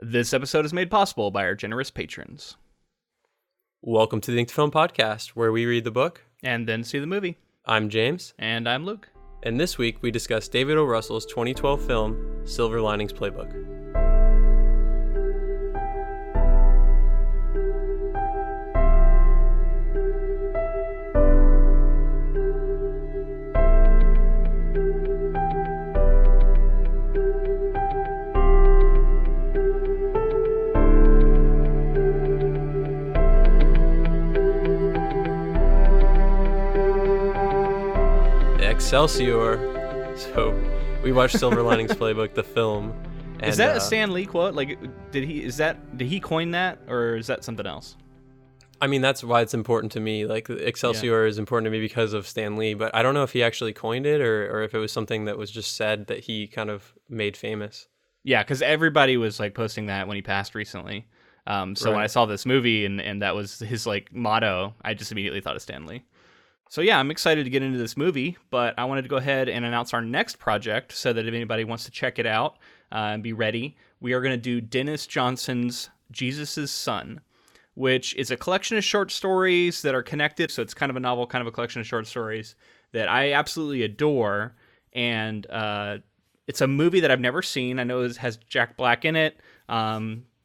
This episode is made possible by our generous patrons. Welcome to the Ink to Film podcast, where we read the book And then see the movie. I'm James. And I'm Luke. And this week we discuss David O. Russell's 2012 film, Silver Linings Playbook. Excelsior. So we watched Silver Linings Playbook, the film. And, is that a Stan Lee quote? Like, did he coin that, or is that something else? I mean, that's why it's important to me. Like, Excelsior is important to me because of Stan Lee, but I don't know if he actually coined it or if it was something that was just said that he kind of made famous. Yeah, because everybody was like posting that when he passed recently. When I saw this movie and that was his like motto, I just immediately thought of Stan Lee. So yeah, I'm excited to get into this movie, but I wanted to go ahead and announce our next project so that if anybody wants to check it out and be ready, we are going to do Dennis Johnson's Jesus' Son, which is a collection of short stories that are connected. So it's kind of a novel, kind of a collection of short stories that I absolutely adore. And it's a movie that I've never seen. I know it has Jack Black in it.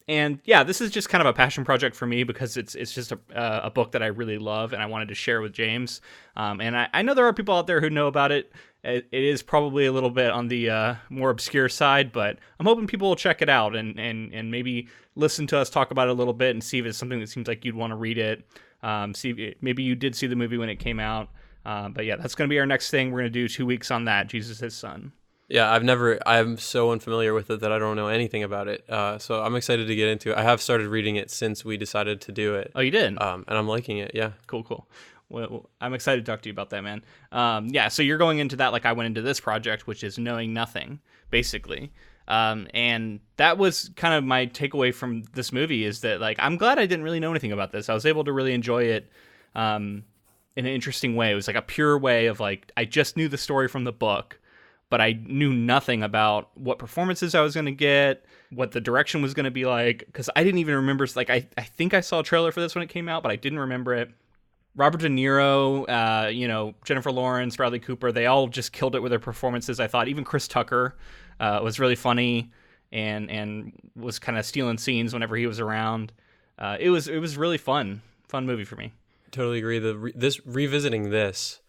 And yeah, this is just kind of a passion project for me because it's just a book that I really love and I wanted to share with James. And I know there are people out there who know about it. It is probably a little bit on the more obscure side, but I'm hoping people will check it out and maybe listen to us talk about it a little bit and see if it's something that seems like you'd want to read it. Maybe you did see the movie when it came out. But yeah, that's going to be our next thing. We're going to do 2 weeks on that, Jesus' Son. Yeah, I'm so unfamiliar with it that I don't know anything about it. So I'm excited to get into it. I have started reading it since we decided to do it. Oh, you did? And I'm liking it, yeah. Cool. Well, I'm excited to talk to you about that, man. Yeah, so you're going into that like I went into this project, which is knowing nothing, basically. And that was kind of my takeaway from this movie is that, like, I'm glad I didn't really know anything about this. I was able to really enjoy it in an interesting way. It was like a pure way of, like, I just knew the story from the book, but I knew nothing about what performances I was going to get, what the direction was going to be like, because I didn't even remember, like, I think I saw a trailer for this when it came out, but I didn't remember it. Robert De Niro, Jennifer Lawrence, Bradley Cooper, they all just killed it with their performances, I thought. Even Chris Tucker was really funny and was kind of stealing scenes whenever he was around. It was really fun movie for me. Totally agree. Revisiting this,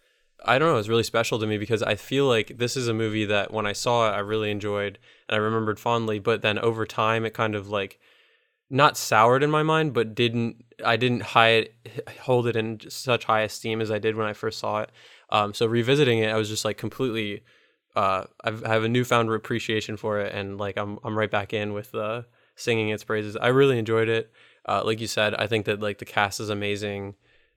I don't know, it's really special to me because I feel like this is a movie that when I saw it, I really enjoyed and I remembered fondly, but then over time it kind of like not soured in my mind, but I didn't hold it in such high esteem as I did when I first saw it. So revisiting it, I was just like completely, I have a newfound appreciation for it. And like, I'm right back in with singing its praises. I really enjoyed it. Like you said, I think that like the cast is amazing.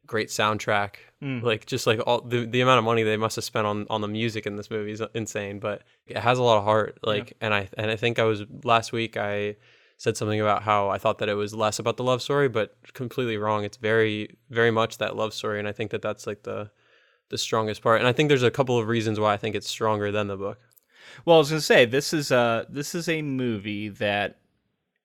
Great soundtrack, like just like all the amount of money they must have spent on the music in this movie is insane, but it has a lot of heart. Like, yeah. and I think last week I said something about how I thought that it was less about the love story, but completely wrong. It's very, very much that love story, and I think that that's like the strongest part. And I think there's a couple of reasons why I think it's stronger than the book. Well, I was gonna say this is a movie that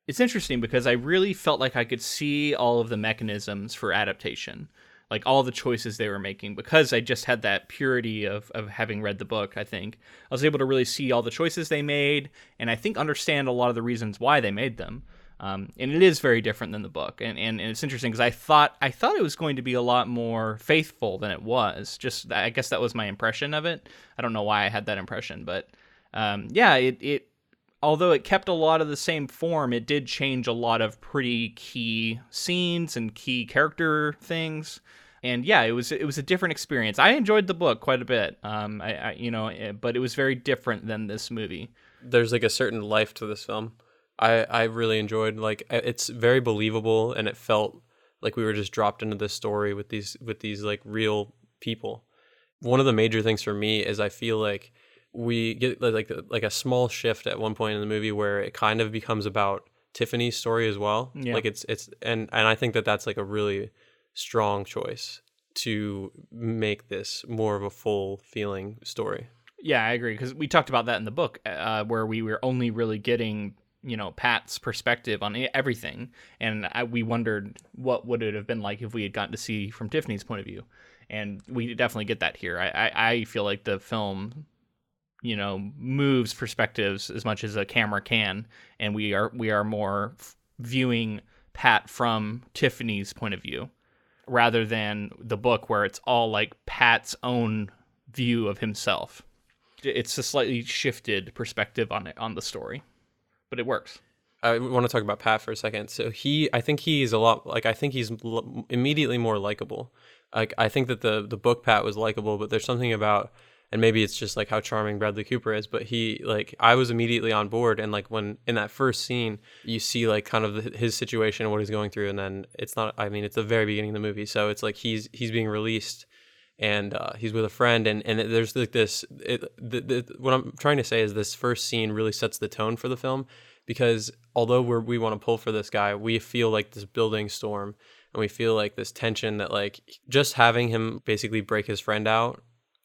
it's interesting because I really felt like I could see all of the mechanisms for adaptation. Like all the choices they were making, because I just had that purity of having read the book. I think I was able to really see all the choices they made, and I think understand a lot of the reasons why they made them. And it is very different than the book, and it's interesting because I thought it was going to be a lot more faithful than it was. Just I guess that was my impression of it. I don't know why I had that impression, but it although it kept a lot of the same form, it did change a lot of pretty key scenes and key character things. And yeah, it was a different experience. I enjoyed the book quite a bit, but it was very different than this movie. There's like a certain life to this film. I really enjoyed, like, it's very believable, and it felt like we were just dropped into this story with these like real people. One of the major things for me is I feel like we get like a small shift at one point in the movie where it kind of becomes about Tiffany's story as well. Yeah. Like it's and I think that that's like a really strong choice to make this more of a full feeling story. Yeah, I agree, because we talked about that in the book where we were only really getting Pat's perspective on everything, and we wondered what would it have been like if we had gotten to see from Tiffany's point of view, and we definitely get that here. I feel like the film moves perspectives as much as a camera can, and we are more viewing Pat from Tiffany's point of view rather than the book where it's all like Pat's own view of himself. It's a slightly shifted perspective on the story, but it works. I want to talk about Pat for a second. So I think he's a lot like, I think he's immediately more likable. Like, I think that the book Pat was likable, but there's something about, and maybe it's just like how charming Bradley Cooper is, but I was immediately on board. And like when in that first scene, you see like kind of his situation and what he's going through. And then it's the very beginning of the movie. So it's like he's being released and he's with a friend. And there's like this, what I'm trying to say is this first scene really sets the tone for the film, because although we want to pull for this guy, we feel like this building storm and we feel like this tension that like just having him basically break his friend out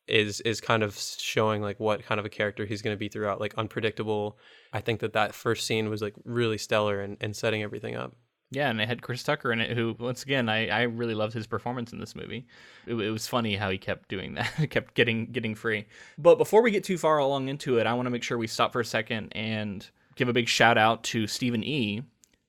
is kind of showing like what kind of a character he's going to be throughout, like unpredictable. I think that first scene was like really stellar and setting everything up. Yeah, and it had Chris Tucker in it, who, once again, I really loved his performance in this movie. It was funny how he kept doing that, kept getting free. But before we get too far along into it, I want to make sure we stop for a second and give a big shout out to Stephen E.,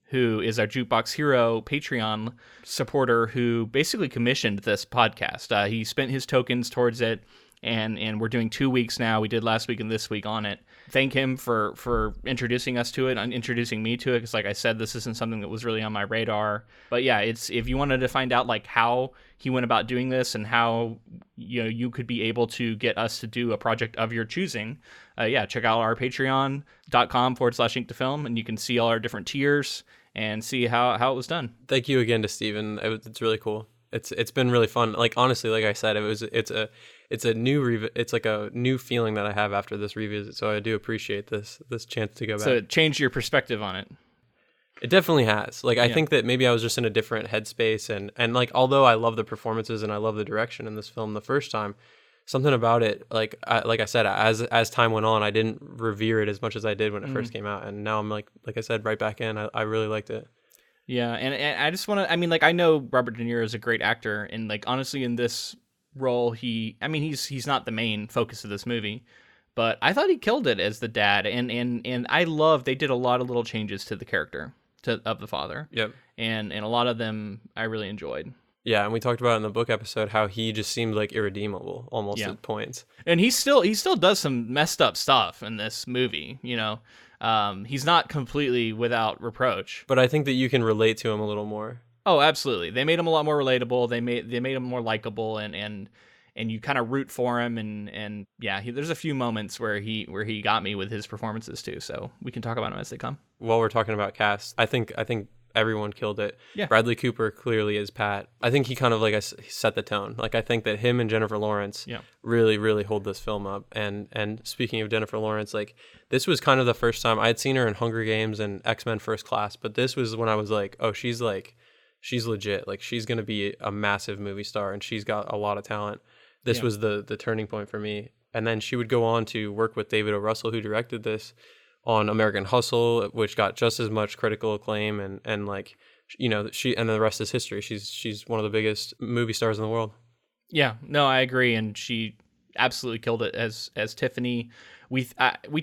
who is our Jukebox Hero Patreon supporter, who basically commissioned this podcast. He spent his tokens towards it, and we're doing 2 weeks now. We did last week and this week on it. Thank him for introducing us to it and introducing me to it, because like I said, this isn't something that was really on my radar. But yeah, it's, if you wanted to find out like how he went about doing this and how you could be able to get us to do a project of your choosing, check out our patreon.com/ink2film, and you can see all our different tiers and see how it was done. Thank you again to Steven. It's really cool. It's been really fun. Like, honestly, like I said, it's a new feeling that I have after this revisit. So I do appreciate this chance to go back. So it changed your perspective on it. It definitely has. Like, I think that maybe I was just in a different headspace, and like, although I love the performances and I love the direction in this film the first time, something about it, like I said, as time went on, I didn't revere it as much as I did when it first came out, and now I'm like I said, right back in. I really liked it. Yeah, and I just want to, I know Robert De Niro is a great actor, and like, honestly, in this role, he's not the main focus of this movie, but I thought he killed it as the dad, and I love, they did a lot of little changes to the character of the father. Yep. And a lot of them I really enjoyed. Yeah, and we talked about in the book episode how he just seemed like irredeemable almost at points. And he still does some messed up stuff in this movie, He's not completely without reproach. But I think that you can relate to him a little more. Oh, absolutely. They made him a lot more relatable. They made him more likable, and you kind of root for him, and yeah, there's a few moments where he got me with his performances too. So we can talk about them as they come. While we're talking about cast, I think everyone killed it. Yeah. Bradley Cooper clearly is Pat. I think he kind of set the tone. Like, I think that him and Jennifer Lawrence really, really hold this film up. And speaking of Jennifer Lawrence, like, this was kind of the first time I had seen her in Hunger Games and X-Men First Class, but this was when I was like, oh, she's legit. Like, she's going to be a massive movie star, and she's got a lot of talent. This was the turning point for me. And then she would go on to work with David O. Russell, who directed this, on American Hustle, which got just as much critical acclaim, and like, she, and the rest is history. She's one of the biggest movie stars in the world. Yeah, no, I agree, and she absolutely killed it as Tiffany. We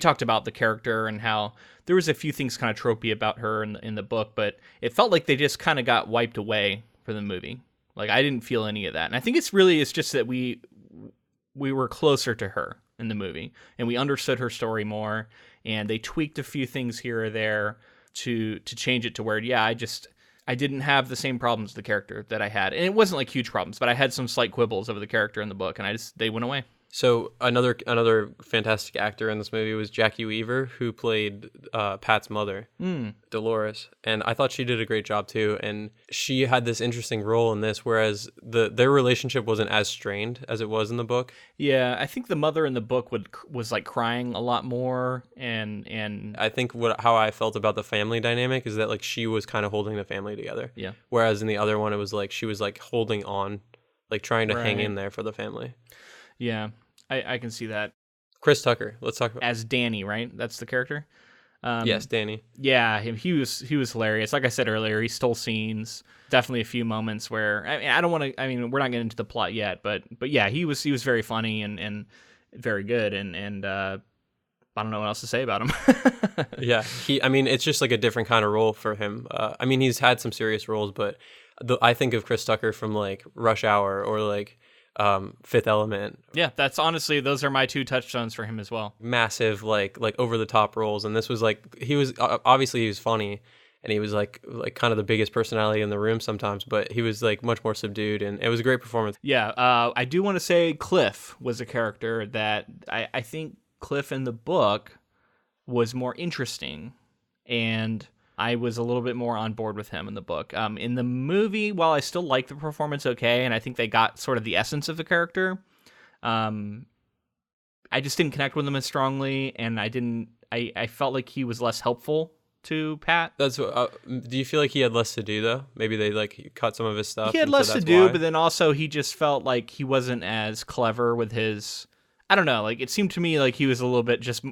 talked about the character and how there was a few things kind of tropey about her in the book, but it felt like they just kind of got wiped away for the movie. Like, I didn't feel any of that, and I think it's just that we were closer to her in the movie, and we understood her story more, and they tweaked a few things here or there to change it to where, I didn't have the same problems with the character that I had. And it wasn't like huge problems, but I had some slight quibbles over the character in the book, and they went away. So another fantastic actor in this movie was Jackie Weaver, who played Pat's mother, Dolores, and I thought she did a great job too. And she had this interesting role in this, whereas their relationship wasn't as strained as it was in the book. Yeah, I think the mother in the book was like crying a lot more, and I think how I felt about the family dynamic is that like she was kind of holding the family together. Yeah. Whereas in the other one, it was like she was like holding on, like trying to hang in there for the family. Yeah, I can see that. Chris Tucker, let's talk about... As Danny, right? That's the character? Yes, Danny. Yeah, he was hilarious. Like I said earlier, he stole scenes. Definitely a few moments where I don't want to. I mean, we're not getting into the plot yet, but yeah, he was very funny and very good. And I don't know what else to say about him. Yeah, I mean, it's just like a different kind of role for him. I mean, he's had some serious roles, but I think of Chris Tucker from like Rush Hour or like Fifth Element. Yeah, that's honestly, those are my two touchstones for him as well. Massive, like over the top roles, and this was like he was obviously he was funny, and he was like kind of the biggest personality in the room sometimes, but he was like much more subdued, and it was a great performance. Yeah, I do want to say Cliff was a character that I think Cliff in the book was more interesting, and I was a little bit more on board with him in the book. In the movie, while I still like the performance okay, and I think they got sort of the essence of the character, I just didn't connect with him as strongly, and I felt like he was less helpful to Pat. That's what, do you feel like he had less to do though? Maybe they like cut some of his stuff. He had less to do, but then also he just felt like he wasn't as clever with his. I don't know, like it seemed to me like he was a little bit just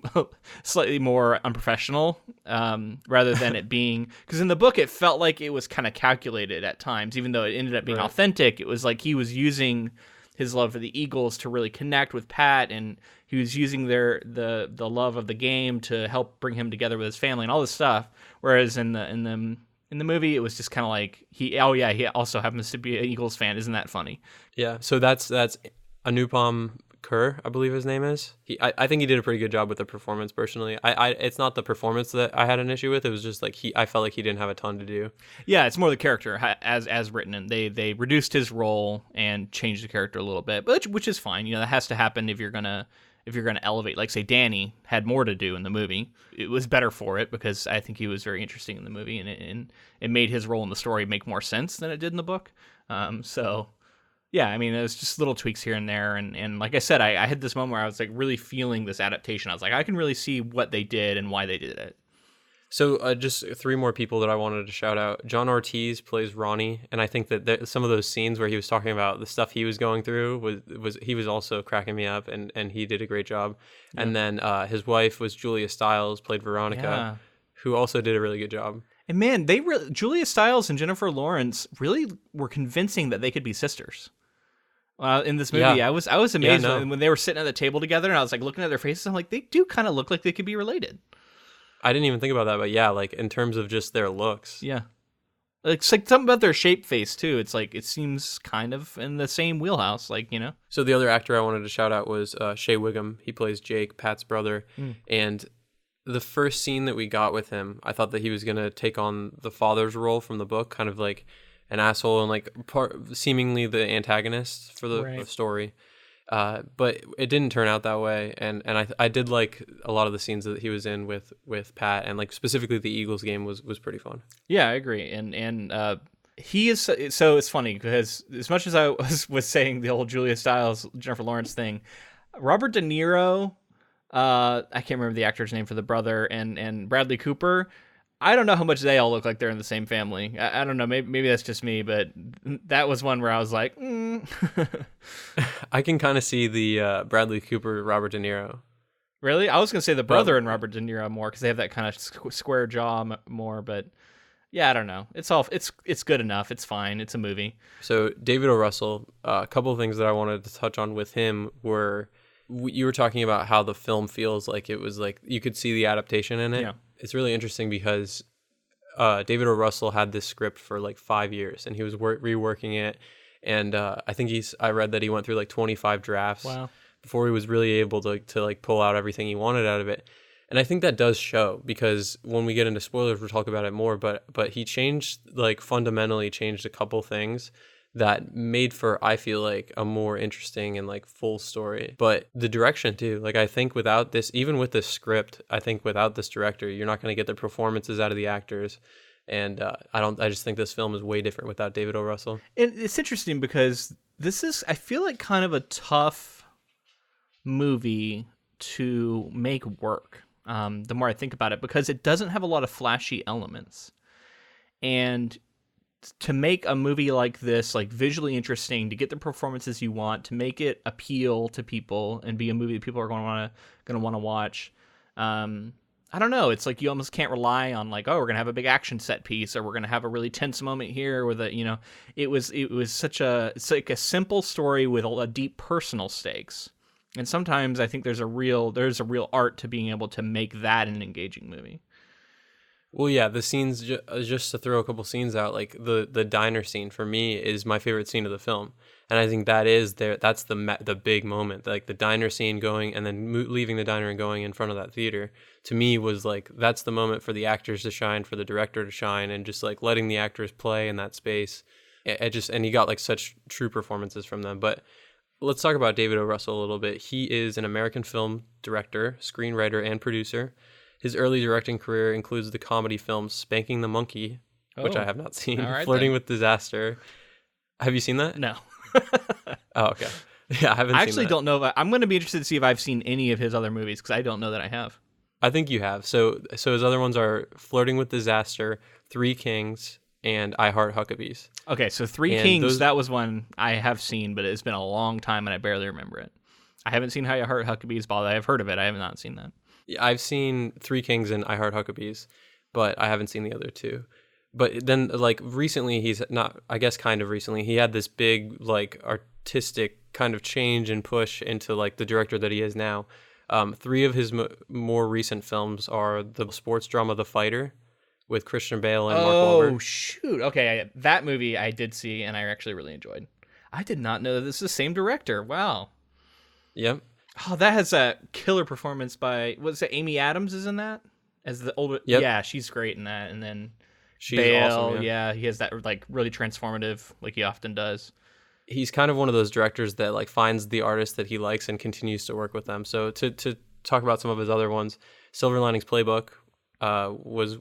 slightly more unprofessional, rather than it being, because in the book it felt like it was kind of calculated at times, even though it ended up being authentic. It was like he was using his love for the Eagles to really connect with Pat, and he was using the love of the game to help bring him together with his family and all this stuff. Whereas in the movie, it was just kind of like he also happens to be an Eagles fan. Isn't that funny? Yeah. So that's Anupam Kerr, I believe his name is. I think he did a pretty good job with the performance. Personally, it's not the performance that I had an issue with. It was just like I felt like he didn't have a ton to do. Yeah, it's more the character as written, and they reduced his role and changed the character a little bit, which is fine. You know, that has to happen if you're gonna elevate. Like say Danny had more to do in the movie. It was better for it because I think he was very interesting in the movie, and it made his role in the story make more sense than it did in the book. So. Yeah, I mean, it was just little tweaks here and there, and like I said, I had this moment where I was like really feeling this adaptation. I was like, I can really see what they did and why they did it. So just three more people that I wanted to shout out. John Ortiz plays Ronnie, and I think that some of those scenes where he was talking about the stuff he was going through he was also cracking me up, and he did a great job. Yeah. And then his wife was Julia Stiles, played Veronica, who also did a really good job. And man, Julia Stiles and Jennifer Lawrence really were convincing that they could be sisters. In this movie, I was amazed when they were sitting at the table together, and I was like looking at their faces. I'm like, they do kind of look like they could be related. I didn't even think about that, but yeah, like in terms of just their looks. Yeah, it's like something about their shape face too. It's like it seems kind of in the same wheelhouse, like, you know. So the other actor I wanted to shout out was Shea Wiggum. He plays Jake, Pat's brother, and the first scene that we got with him, I thought that he was gonna take on the father's role from the book, kind of like an asshole and like seemingly the antagonist for the story, but it didn't turn out that way. And I did like a lot of the scenes that he was in with Pat, and like specifically the Eagles game was pretty fun. Yeah, I agree. And he is so it's funny because as much as I was saying the old Julia Stiles Jennifer Lawrence thing, Robert De Niro, I can't remember the actor's name for the brother, and Bradley Cooper. I don't know how much they all look like they're in the same family. I don't know. Maybe that's just me, but that was one where I was like, I can kind of see the Bradley Cooper, Robert De Niro. Really? I was going to say the brother and Robert De Niro more because they have that kind of square jaw more, but yeah, I don't know. It's good enough. It's fine. It's a movie. So David O. Russell, a couple of things that I wanted to touch on with him were, you were talking about how the film feels like it was like you could see the adaptation in it. Yeah. It's really interesting because David O. Russell had this script for like 5 years, and he was reworking it. And I think I read that he went through like 25 drafts before he was really able to like pull out everything he wanted out of it. And I think that does show, because when we get into spoilers, we'll talk about it more. But he fundamentally changed a couple things that made for, I feel like, a more interesting and like full story. But the direction too, like I think without this, even with this script, I think without this director, you're not going to get the performances out of the actors. And I just think this film is way different without David O. Russell. And it's interesting because this is, I feel like, kind of a tough movie to make work. The more I think about it, because it doesn't have a lot of flashy elements. And to make a movie like this, like visually interesting, to get the performances you want, to make it appeal to people and be a movie that people are going to want to watch. I I don't know. It's like you almost can't rely on like, oh, we're gonna have a big action set piece, or we're gonna have a really tense moment here with a, it was it's like a simple story with a deep personal stakes. And sometimes I think there's a real art to being able to make that an engaging movie. Well, yeah, the scenes, just to throw a couple scenes out, like the diner scene for me is my favorite scene of the film. And I think that's the big moment, like the diner scene going and then leaving the diner and going in front of that theater, to me was like, that's the moment for the actors to shine, for the director to shine, and just like letting the actors play in that space. And he got like such true performances from them. But let's talk about David O. Russell a little bit. He is an American film director, screenwriter, and producer. His early directing career includes the comedy films Spanking the Monkey, which I have not seen, right, Flirting with Disaster. Have you seen that? No. Oh, okay. Yeah, I haven't seen that. I actually don't know. I'm going to be interested to see if I've seen any of his other movies, because I don't know that I have. I think you have. So his other ones are Flirting with Disaster, Three Kings, and I Heart Huckabees. Okay, so Three Kings, that was one I have seen, but it's been a long time and I barely remember it. I haven't seen I Heart Huckabees, but I've heard of it. I have not seen that. Yeah, I've seen Three Kings and I Heart Huckabees, but I haven't seen the other two. But then, like, recently, he had this big, like, artistic kind of change and push into, like, the director that he is now. Three of his more recent films are the sports drama The Fighter with Christian Bale and Mark Wahlberg. Oh, shoot. Okay, that movie I did see, and I actually really enjoyed. I did not know that this is the same director. Wow. Yep. Oh, that has a killer performance by, was it Amy Adams is in that? As the older, yep. Yeah, she's great in that. And then she's Bale, awesome, yeah, he has that like really transformative, like he often does. He's kind of one of those directors that like finds the artist that he likes and continues to work with them. So to talk about some of his other ones, Silver Linings Playbook was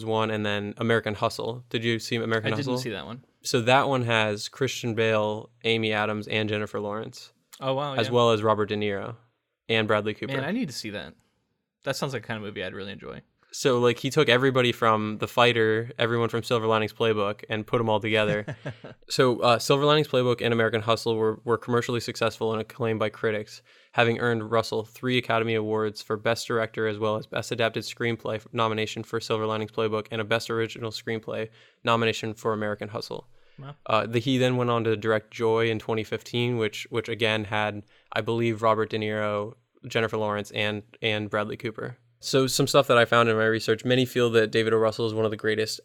one, and then American Hustle. Did you see American Hustle? I didn't see that one. So that one has Christian Bale, Amy Adams, and Jennifer Lawrence. Oh, wow. As well as Robert De Niro and Bradley Cooper. Man, I need to see that. That sounds like the kind of movie I'd really enjoy. So, like, he took everybody from The Fighter, everyone from Silver Linings Playbook, and put them all together. So, Silver Linings Playbook and American Hustle were commercially successful and acclaimed by critics, having earned Russell 3 Academy Awards for Best Director as well as Best Adapted Screenplay nomination for Silver Linings Playbook and a Best Original Screenplay nomination for American Hustle. Wow. He then went on to direct Joy in 2015, which again had, I believe, Robert De Niro, Jennifer Lawrence, and Bradley Cooper. So some stuff that I found in my research, many feel that David O. Russell is one of the greatest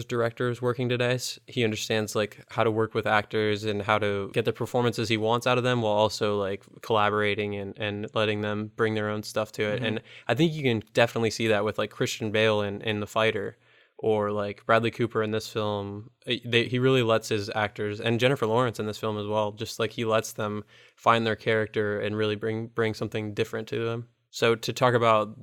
directors working today. He understands like how to work with actors and how to get the performances he wants out of them while also like collaborating and letting them bring their own stuff to it. Mm-hmm. And I think you can definitely see that with like Christian Bale in The Fighter, or like Bradley Cooper in this film. He really lets his actors, and Jennifer Lawrence in this film as well, just like he lets them find their character and really bring something different to them. So to talk about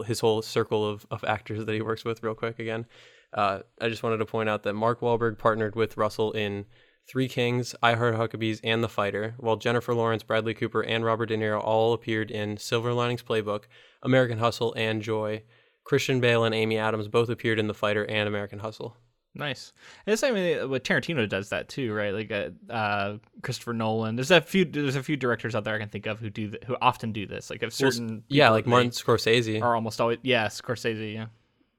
his whole circle of actors that he works with real quick again, I just wanted to point out that Mark Wahlberg partnered with Russell in Three Kings, I Heart Huckabees, and The Fighter, while Jennifer Lawrence, Bradley Cooper, and Robert De Niro all appeared in Silver Linings Playbook, American Hustle, and Joy. Christian Bale and Amy Adams both appeared in The Fighter and American Hustle. Nice. And it's, I mean, what Tarantino does that too, right? Like Christopher Nolan. There's a few directors out there I can think of who often do this. Like if certain like Martin Scorsese are almost always Scorsese. Yeah.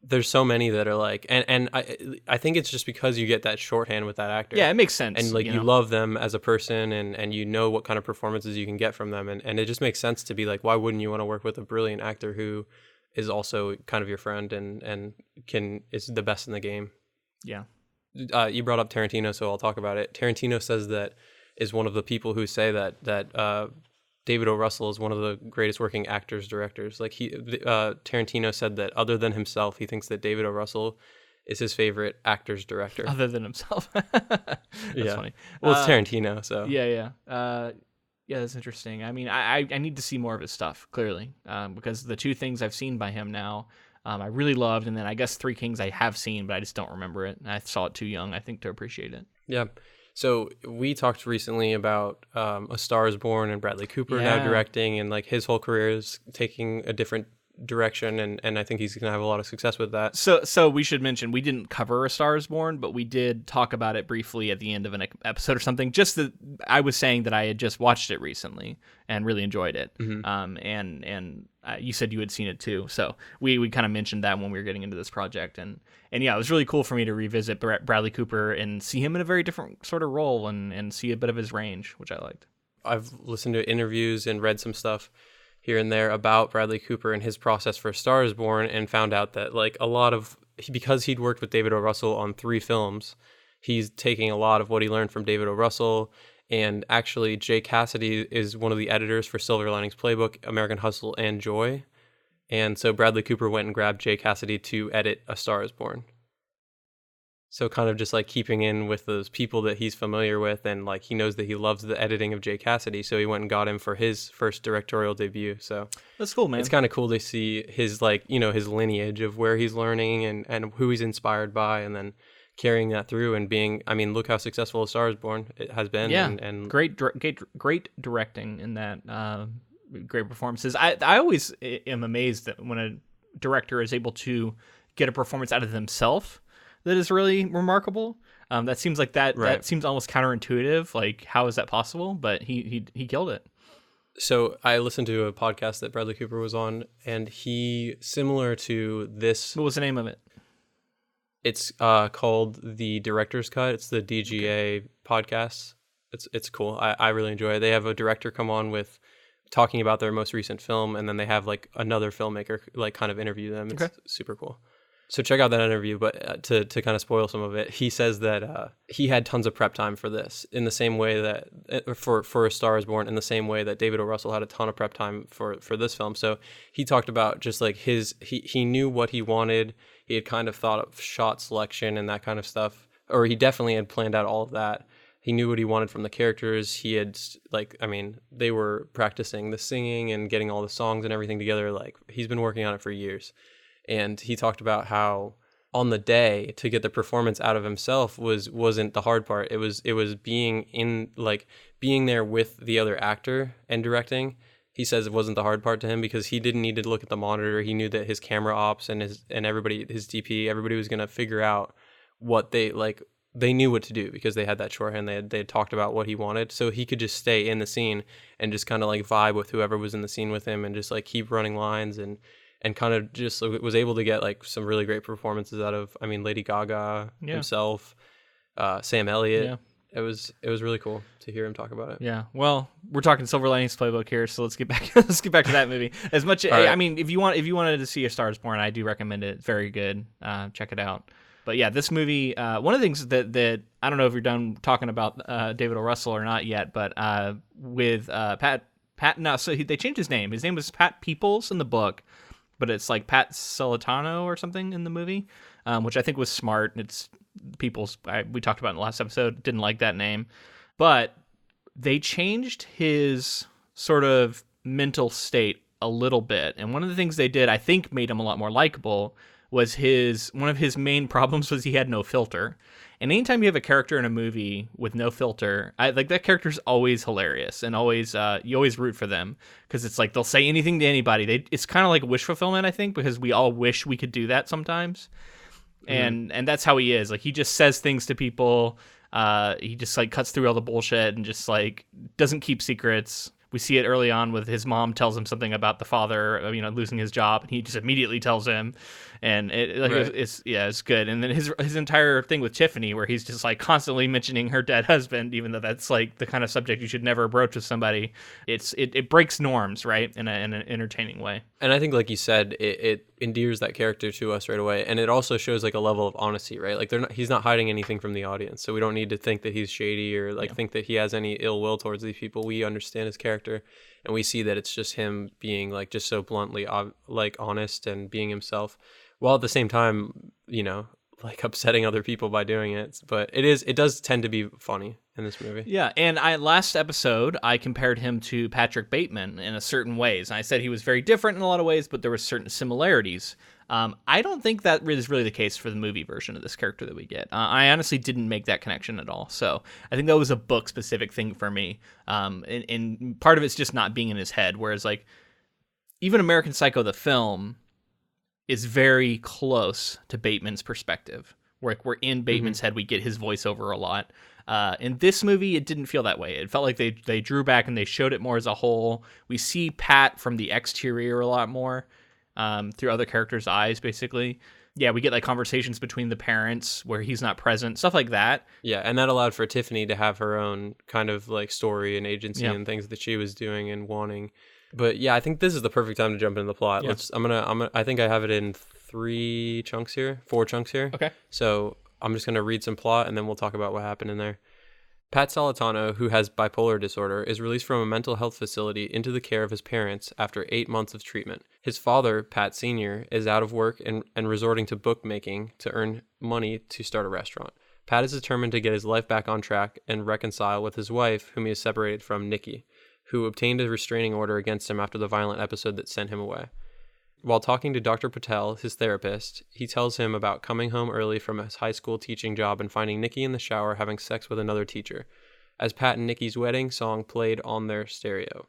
There's so many that are like, and I think it's just because you get that shorthand with that actor. Yeah, it makes sense. And like you love them as a person, and you know what kind of performances you can get from them, and it just makes sense to be like, why wouldn't you want to work with a brilliant actor who is also kind of your friend and is the best in the game. Yeah. You brought up Tarantino, so I'll talk about it. Tarantino says that is one of the people who say that David O. Russell is one of the greatest working actors, directors. Like Tarantino said that other than himself, he thinks that David O. Russell is his favorite actors, director. Other than himself. That's funny. Well, it's Tarantino, so. Yeah. Yeah, that's interesting. I mean, I need to see more of his stuff, clearly, because the 2 things I've seen by him now, I really loved, and then I guess Three Kings I have seen, but I just don't remember it. I saw it too young, I think, to appreciate it. Yeah. So we talked recently about A Star Is Born and Bradley Cooper now directing, and like his whole career is taking a different direction, and I think he's going to have a lot of success with that. So we should mention, we didn't cover A Star is Born, but we did talk about it briefly at the end of an episode or something. Just that I was saying that I had just watched it recently and really enjoyed it. And you said you had seen it too. So we kind of mentioned that when we were getting into this project. And yeah, it was really cool for me to revisit Bradley Cooper and see him in a very different sort of role and see a bit of his range, which I liked. I've listened to interviews and read some stuff here and there about Bradley Cooper and his process for A Star is Born, and found out that like a lot of, because he'd worked with David O. Russell on 3 films, he's taking a lot of what he learned from David O. Russell. And actually, Jay Cassidy is one of the editors for Silver Linings Playbook, American Hustle, and Joy. And so Bradley Cooper went and grabbed Jay Cassidy to edit A Star is Born. So kind of just like keeping in with those people that he's familiar with, and like he knows that he loves the editing of Jay Cassidy, so he went and got him for his first directorial debut. So that's cool, man. It's kind of cool to see his, like, you know, his lineage of where he's learning and who he's inspired by, and then carrying that through and being, I mean, look how successful A Star is Born it has been. Yeah, and great directing in that, great performances. I always am amazed that when a director is able to get a performance out of themselves that is really remarkable. That seems like that seems almost counterintuitive. Like, how is that possible? But he killed it. So I listened to a podcast that Bradley Cooper was on, and he, similar to this. What was the name of it? It's called The Director's Cut. It's the DGA podcast. It's cool. I really enjoy it. They have a director come on with talking about their most recent film, and then they have like another filmmaker like kind of interview them. It's super cool. So check out that interview, but to kind of spoil some of it, he says that he had tons of prep time for this, in the same way that for A Star is Born, in the same way that David O. Russell had a ton of prep time for this film. So he talked about just like he knew what he wanted. He had kind of thought of shot selection and that kind of stuff, or he definitely had planned out all of that. He knew what he wanted from the characters. He had, like, I mean, they were practicing the singing and getting all the songs and everything together. Like, he's been working on it for years. And he talked about how on the day to get the performance out of himself wasn't the hard part. It was being there with the other actor and directing. He says it wasn't the hard part to him because he didn't need to look at the monitor. He knew that his camera ops and everybody, his DP, everybody was going to figure out what they knew what to do because they had that shorthand. They had talked about what he wanted. So he could just stay in the scene and just kind of like vibe with whoever was in the scene with him and just like keep running lines and kind of just was able to get like some really great performances out of, I mean, Lady Gaga himself, Sam Elliott. Yeah. It was really cool to hear him talk about it. Yeah. Well, we're talking Silver Linings Playbook here, so let's get back to that movie. As much, right. I mean, if you wanted to see A Star is Born, I do recommend it. It's very good. Check it out. But yeah, this movie, one of the things that I don't know if you're done talking about David O. Russell or not yet, but with Pat, no, so they changed his name. His name was Pat Peoples in the book, but it's like Pat Solitano or something in the movie, which I think was smart. It's Peoples, we talked about in the last episode, didn't like that name. But they changed his sort of mental state a little bit. And one of the things they did, I think, made him a lot more likable was one of his main problems was he had no filter. And anytime you have a character in a movie with no filter, that character's always hilarious and always you always root for them because it's like they'll say anything to anybody. It's kind of like wish fulfillment, I think, because we all wish we could do that sometimes. Mm-hmm. And that's how he is. Like, he just says things to people. He just like cuts through all the bullshit and just like doesn't keep secrets. We see it early on with his mom tells him something about the father, losing his job, and he just immediately tells him, and it's good. And then his entire thing with Tiffany, where he's just like constantly mentioning her dead husband, even though that's like the kind of subject you should never broach with somebody. It breaks norms, right, in an entertaining way. And I think, like you said, it endears that character to us right away, and it also shows like a level of honesty, right? Like he's not hiding anything from the audience, so we don't need to think that he's shady or think that he has any ill will towards these people. We understand his character, and we see that it's just him being like just so bluntly like honest and being himself, while at the same time, like upsetting other people by doing it. But it does tend to be funny in this movie. Yeah, and last episode I compared him to Patrick Bateman in a certain ways. And I said he was very different in a lot of ways, but there were certain similarities. I don't think that is really the case for the movie version of this character that we get. I honestly didn't make that connection at all. So I think that was a book-specific thing for me. And part of it's just not being in his head, whereas like even American Psycho, the film, is very close to Bateman's perspective. We're in Bateman's head. We get his voiceover a lot. In this movie, it didn't feel that way. It felt like they drew back and they showed it more as a whole. We see Pat from the exterior a lot more, through other characters' eyes, basically. Yeah, we get like conversations between the parents where he's not present, stuff like that. Yeah, and that allowed for Tiffany to have her own kind of like story and agency and things that she was doing and wanting. But yeah, I think this is the perfect time to jump into the plot. Yeah. I think I have it in 4 chunks here. Okay. So I'm just gonna read some plot and then we'll talk about what happened in there. Pat Solitano, who has bipolar disorder, is released from a mental health facility into the care of his parents after 8 months of treatment. His father, Pat Sr., is out of work and resorting to bookmaking to earn money to start a restaurant. Pat is determined to get his life back on track and reconcile with his wife, whom he is separated from, Nikki, who obtained a restraining order against him after the violent episode that sent him away. While talking to Dr. Patel, his therapist, he tells him about coming home early from his high school teaching job and finding Nikki in the shower having sex with another teacher, as Pat and Nikki's wedding song played on their stereo.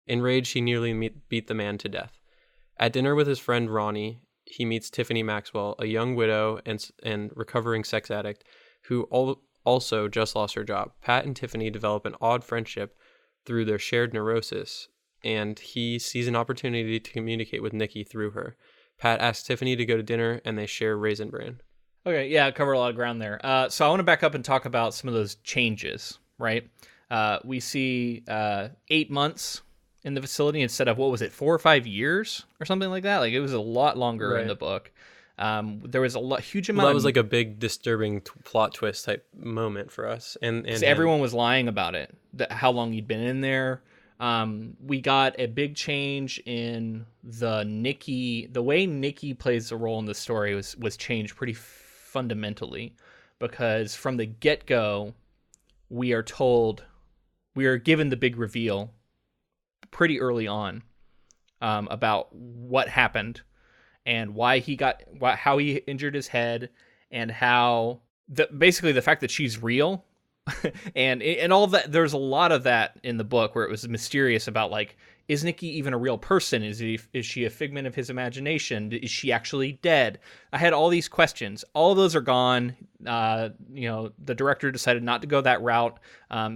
Enraged, he nearly beat the man to death. At dinner with his friend Ronnie, he meets Tiffany Maxwell, a young widow and recovering sex addict who also just lost her job. Pat and Tiffany develop an odd friendship through their shared neurosis, and he sees an opportunity to communicate with Nikki through her. Pat asks Tiffany to go to dinner, and they share Raisin Bran. Okay, yeah, cover a lot of ground there. So I want to back up and talk about some of those changes, right? We see 8 months in the facility instead of, 4 or 5 years or something like that? Like, it was a lot longer in the book. There was huge amount. That was like a big disturbing plot twist type moment for us, and everyone was lying about it. How long he'd been in there. We got a big change in the way Nikki plays the role in the story was changed pretty fundamentally, because from the get-go, we are given the big reveal pretty early on, about what happened and how he injured his head, and how basically the fact that she's real. and all of that, there's a lot of that in the book where it was mysterious about, like, is Nikki even a real person? Is she a figment of his imagination? Is she actually dead? I had all these questions. All of those are gone. The director decided not to go that route.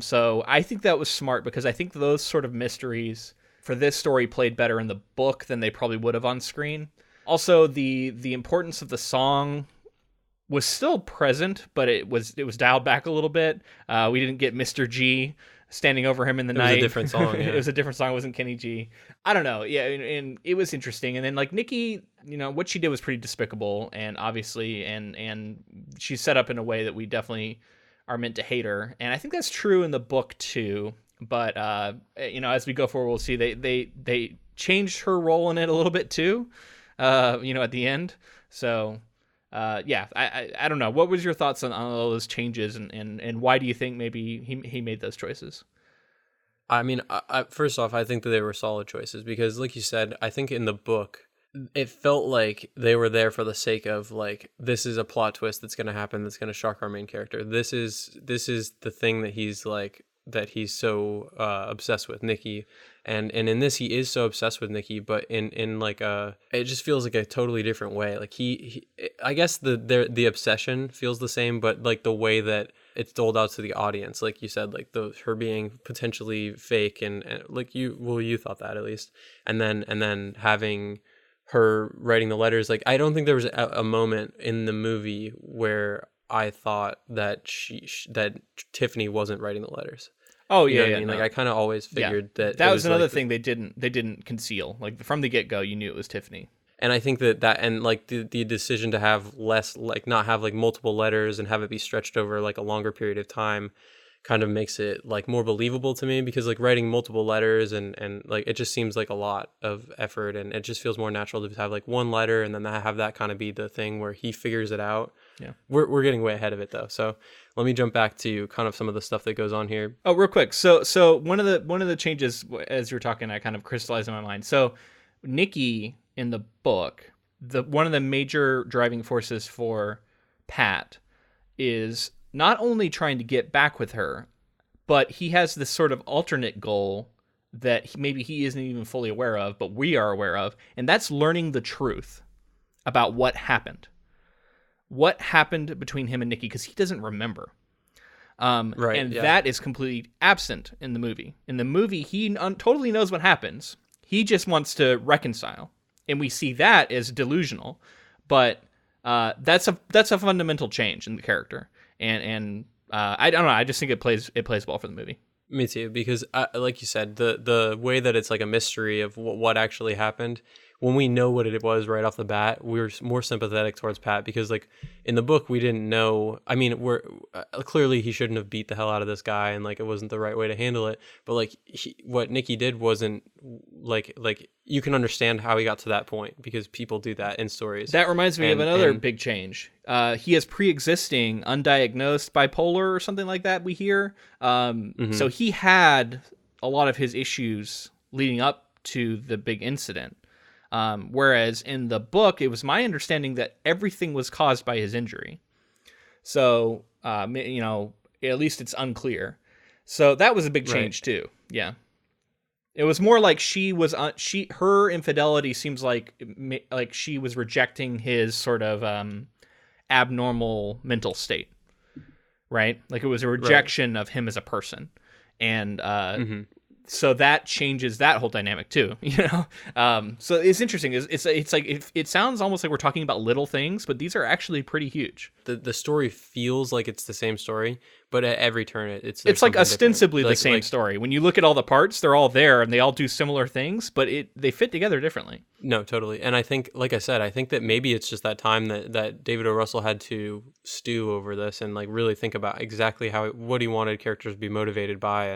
So I think that was smart, because I think those sort of mysteries for this story played better in the book than they probably would have on screen. Also, the importance of the song was still present, but it was dialed back a little bit. We didn't get Mr. G standing over him in the night. It was a different song. Yeah. It was a different song. It wasn't Kenny G. I don't know. Yeah, and it was interesting. And then, like, Nikki, what she did was pretty despicable, and obviously, and she's set up in a way that we definitely are meant to hate her. And I think that's true in the book too. But as we go forward, we'll see they changed her role in it a little bit too. At the end. So. I don't know. What was your thoughts on all those changes, and why do you think maybe he made those choices? I mean, first off, I think that they were solid choices, because, like you said, I think in the book, it felt like they were there for the sake of, like, this is a plot twist that's going to happen that's going to shock our main character. This is the thing that he's so obsessed with, Nikki. And in this, he is so obsessed with Nikki, but in like it just feels like a totally different way. Like he I guess the obsession feels the same, but like the way that it's doled out to the audience, like you said, like her being potentially fake, and like you thought that, at least, and then having her writing the letters. Like, I don't think there was a moment in the movie where I thought that that Tiffany wasn't writing the letters. Oh yeah, I mean, like, I kind of always figured that was another thing they didn't conceal. Like, from the get go, you knew it was Tiffany. And I think that and like the decision to have less, like, not have like multiple letters and have it be stretched over like a longer period of time, kind of makes it like more believable to me, because like writing multiple letters and like, it just seems like a lot of effort, and it just feels more natural to have like one letter and then have that kind of be the thing where he figures it out. Yeah, we're getting way ahead of it though. So let me jump back to kind of some of the stuff that goes on here. Oh, real quick. So one of the changes, as you were talking, I kind of crystallized in my mind. So Nikki in the book, one of the major driving forces for Pat is not only trying to get back with her, but he has this sort of alternate goal that maybe he isn't even fully aware of, but we are aware of, and that's learning the truth about what happened. What happened between him and Nikki, because he doesn't remember. That is completely absent in the movie. In the movie, he totally knows what happens. He just wants to reconcile, and we see that as delusional. But that's a fundamental change in the character, and I don't know. I just think it plays well for the movie. Me too, because like you said, the way that it's like a mystery of what actually happened. When we know what it was right off the bat, we're more sympathetic towards Pat, because like in the book we didn't know. I mean, we're clearly he shouldn't have beat the hell out of this guy, and like it wasn't the right way to handle it. But like what Nikki did wasn't like you can understand how he got to that point, because people do that in stories. That reminds me of another big change. He has pre-existing undiagnosed bipolar or something like that, we hear. So he had a lot of his issues leading up to the big incident. Whereas in the book, it was my understanding that everything was caused by his injury. So, at least it's unclear. So that was a big change too. Yeah. It was more like her infidelity seems like she was rejecting his sort of abnormal mental state, right? Like it was a rejection of him as a person, and so that changes that whole dynamic too. So it's interesting. It's like it sounds almost like we're talking about little things, but these are actually pretty huge. The story feels like it's the same story, but at every turn it's like ostensibly the same story. When you look at all the parts, they're all there and they all do similar things, but they fit together differently. No, totally. And I think, like I said, I think that maybe it's just that time that David O. Russell had to stew over this and like really think about exactly what he wanted characters to be motivated by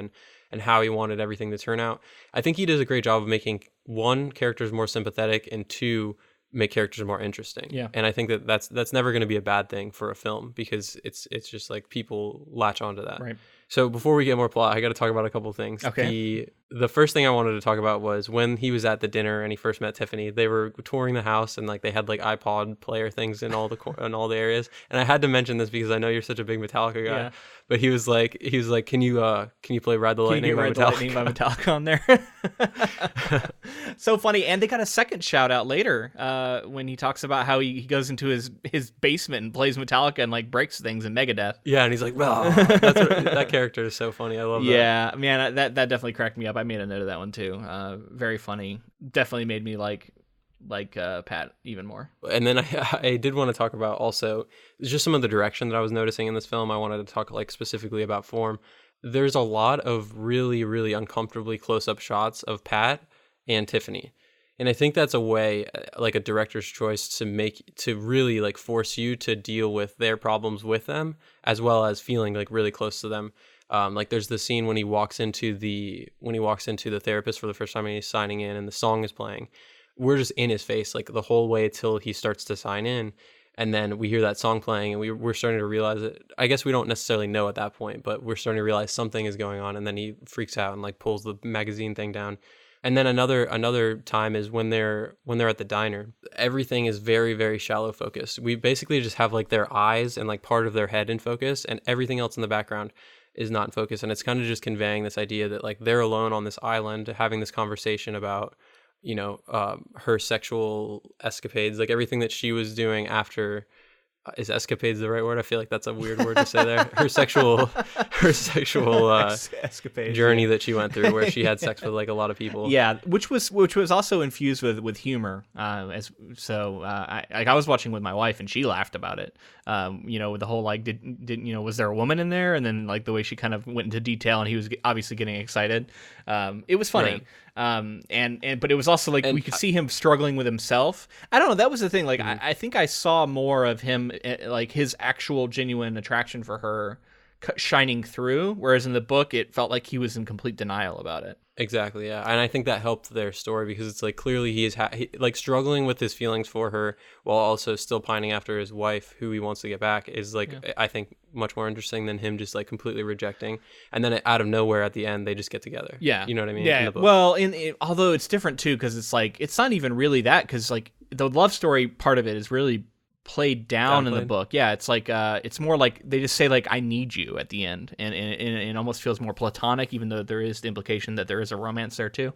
and how he wanted everything to turn out. I think he does a great job of making, one, characters more sympathetic, and two, make characters more interesting. Yeah. And I think that's never going to be a bad thing for a film, because it's just like people latch onto that. Right. So before we get more plot, I got to talk about a couple of things. Okay. The first thing I wanted to talk about was when he was at the dinner and he first met Tiffany. They were touring the house and like they had like iPod player things in all the areas. And I had to mention this because I know you're such a big Metallica guy. Yeah. But he was like, can you play Ride the Lightning by Metallica on there? So funny. And they got a second shout out later when he talks about how he goes into his basement and plays Metallica and like breaks things in Megadeth. Yeah, and he's like, well, that character is so funny. I love that. Yeah, man, that definitely cracked me up. I made a note of that one too. Very funny. Definitely made me like Pat even more. And then I did want to talk about also just some of the direction that I was noticing in this film. I wanted to talk like specifically about form. There's a lot of really, really uncomfortably close-up shots of Pat and Tiffany. And I think that's a way, like a director's choice to really like force you to deal with their problems with them, as well as feeling like really close to them. Like there's the scene when he walks into the therapist for the first time and he's signing in and the song is playing. We're just in his face like the whole way till he starts to sign in, and then we hear that song playing and we're starting to realize it. I guess we don't necessarily know at that point, but we're starting to realize something is going on, and then he freaks out and like pulls the magazine thing down. And then another time is when they're at the diner. Everything is very, very shallow focus. We basically just have like their eyes and like part of their head in focus, and everything else in the background is not in focus. And it's kind of just conveying this idea that like they're alone on this island having this conversation about, her sexual escapades, like everything that she was doing after. Is escapades the right word? I feel like that's a weird word to say there. Her sexual escapades, journey that she went through, where she had sex with like a lot of people. Yeah, which was also infused with humor. I was watching with my wife and she laughed about it. With the whole like didn't was there a woman in there? And then like the way she kind of went into detail, and he was obviously getting excited. It was funny. Right. But it was also like we could see him struggling with himself. I don't know. That was the thing. Like I think I saw more of him, like his actual genuine attraction for her shining through, whereas in the book it felt like he was in complete denial about it. Exactly, yeah. And I think that helped their story, because it's like clearly he is like struggling with his feelings for her while also still pining after his wife, who he wants to get back, is like, yeah. I think much more interesting than him just like completely rejecting. And then out of nowhere at the end, they just get together. Yeah. You know what I mean? Yeah. In the book. Well, although it's different too, because it's like, it's not even really that, because like the love story part of it is really played down in the Downplayed? book. Yeah, it's like it's more like they just say like I need you at the end, and it almost feels more platonic, even though there is the implication that there is a romance there too.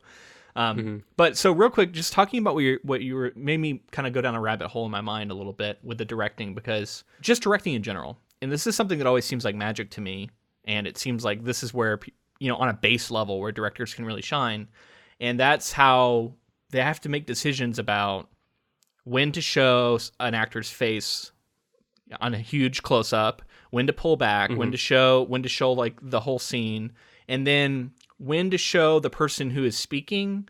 But so real quick, just talking about what you were made me kind of go down a rabbit hole in my mind a little bit with the directing, because just directing in general, and this is something that always seems like magic to me, and it seems like this is where on a base level where directors can really shine, and that's how they have to make decisions about when to show an actor's face on a huge close up, when to pull back, when to show like the whole scene, and then when to show the person who is speaking,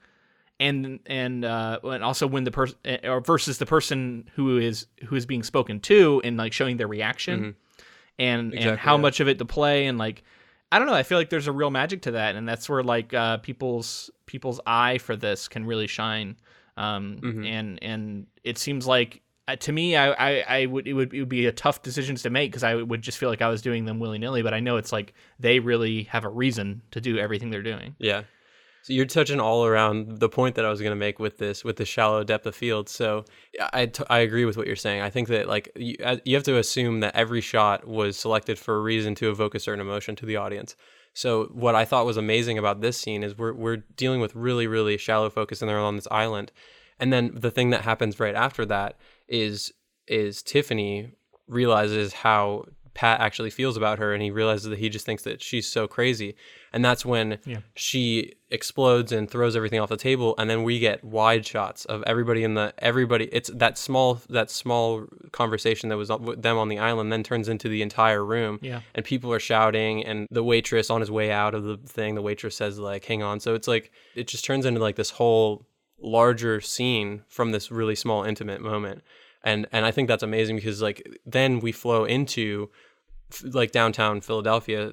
and also when the person or versus the person who is being spoken to, and like showing their reaction, and how much of it to play, and like I don't know, I feel like there's a real magic to that, and that's where like people's eye for this can really shine. And it seems like to me, it would be a tough decisions to make, because I would just feel like I was doing them willy nilly. But I know it's like they really have a reason to do everything they're doing. Yeah. So you're touching all around the point that I was going to make with the shallow depth of field. So I agree with what you're saying. I think that like you have to assume that every shot was selected for a reason to evoke a certain emotion to the audience. So what I thought was amazing about this scene is we're dealing with really, really shallow focus, and they're on this island. And then the thing that happens right after that is Tiffany realizes how Pat actually feels about her, and he realizes that he just thinks that she's so crazy. And that's when she explodes and throws everything off the table, and then we get wide shots of everybody. It's that small conversation that was them on the island then turns into the entire room, and people are shouting, and the waitress on his way out of the thing, the waitress says like hang on. So it's like it just turns into like this whole larger scene from this really small intimate moment. And I think that's amazing, because like then we flow into like downtown Philadelphia,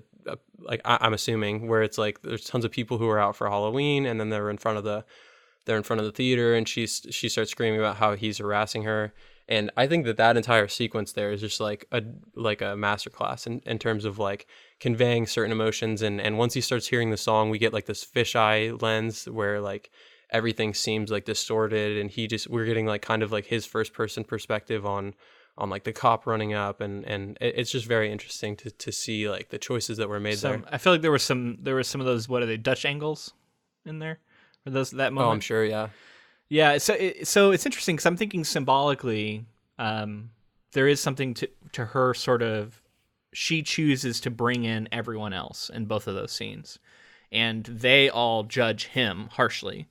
like I'm assuming, where it's like there's tons of people who are out for Halloween, and then they're in front of the theater, and she starts screaming about how he's harassing her. And I think that entire sequence there is just like a masterclass in terms of like conveying certain emotions. And once he starts hearing the song, we get like this fisheye lens where like everything seems like distorted, and we're getting like kind of like his first person perspective on like the cop running up, and it's just very interesting to see like the choices that were made there. I feel like there were some of those, what are they, Dutch angles in there for that moment. Oh, I'm sure. Yeah. So it's interesting, because I'm thinking symbolically, there is something to her sort of, she chooses to bring in everyone else in both of those scenes, and they all judge him harshly.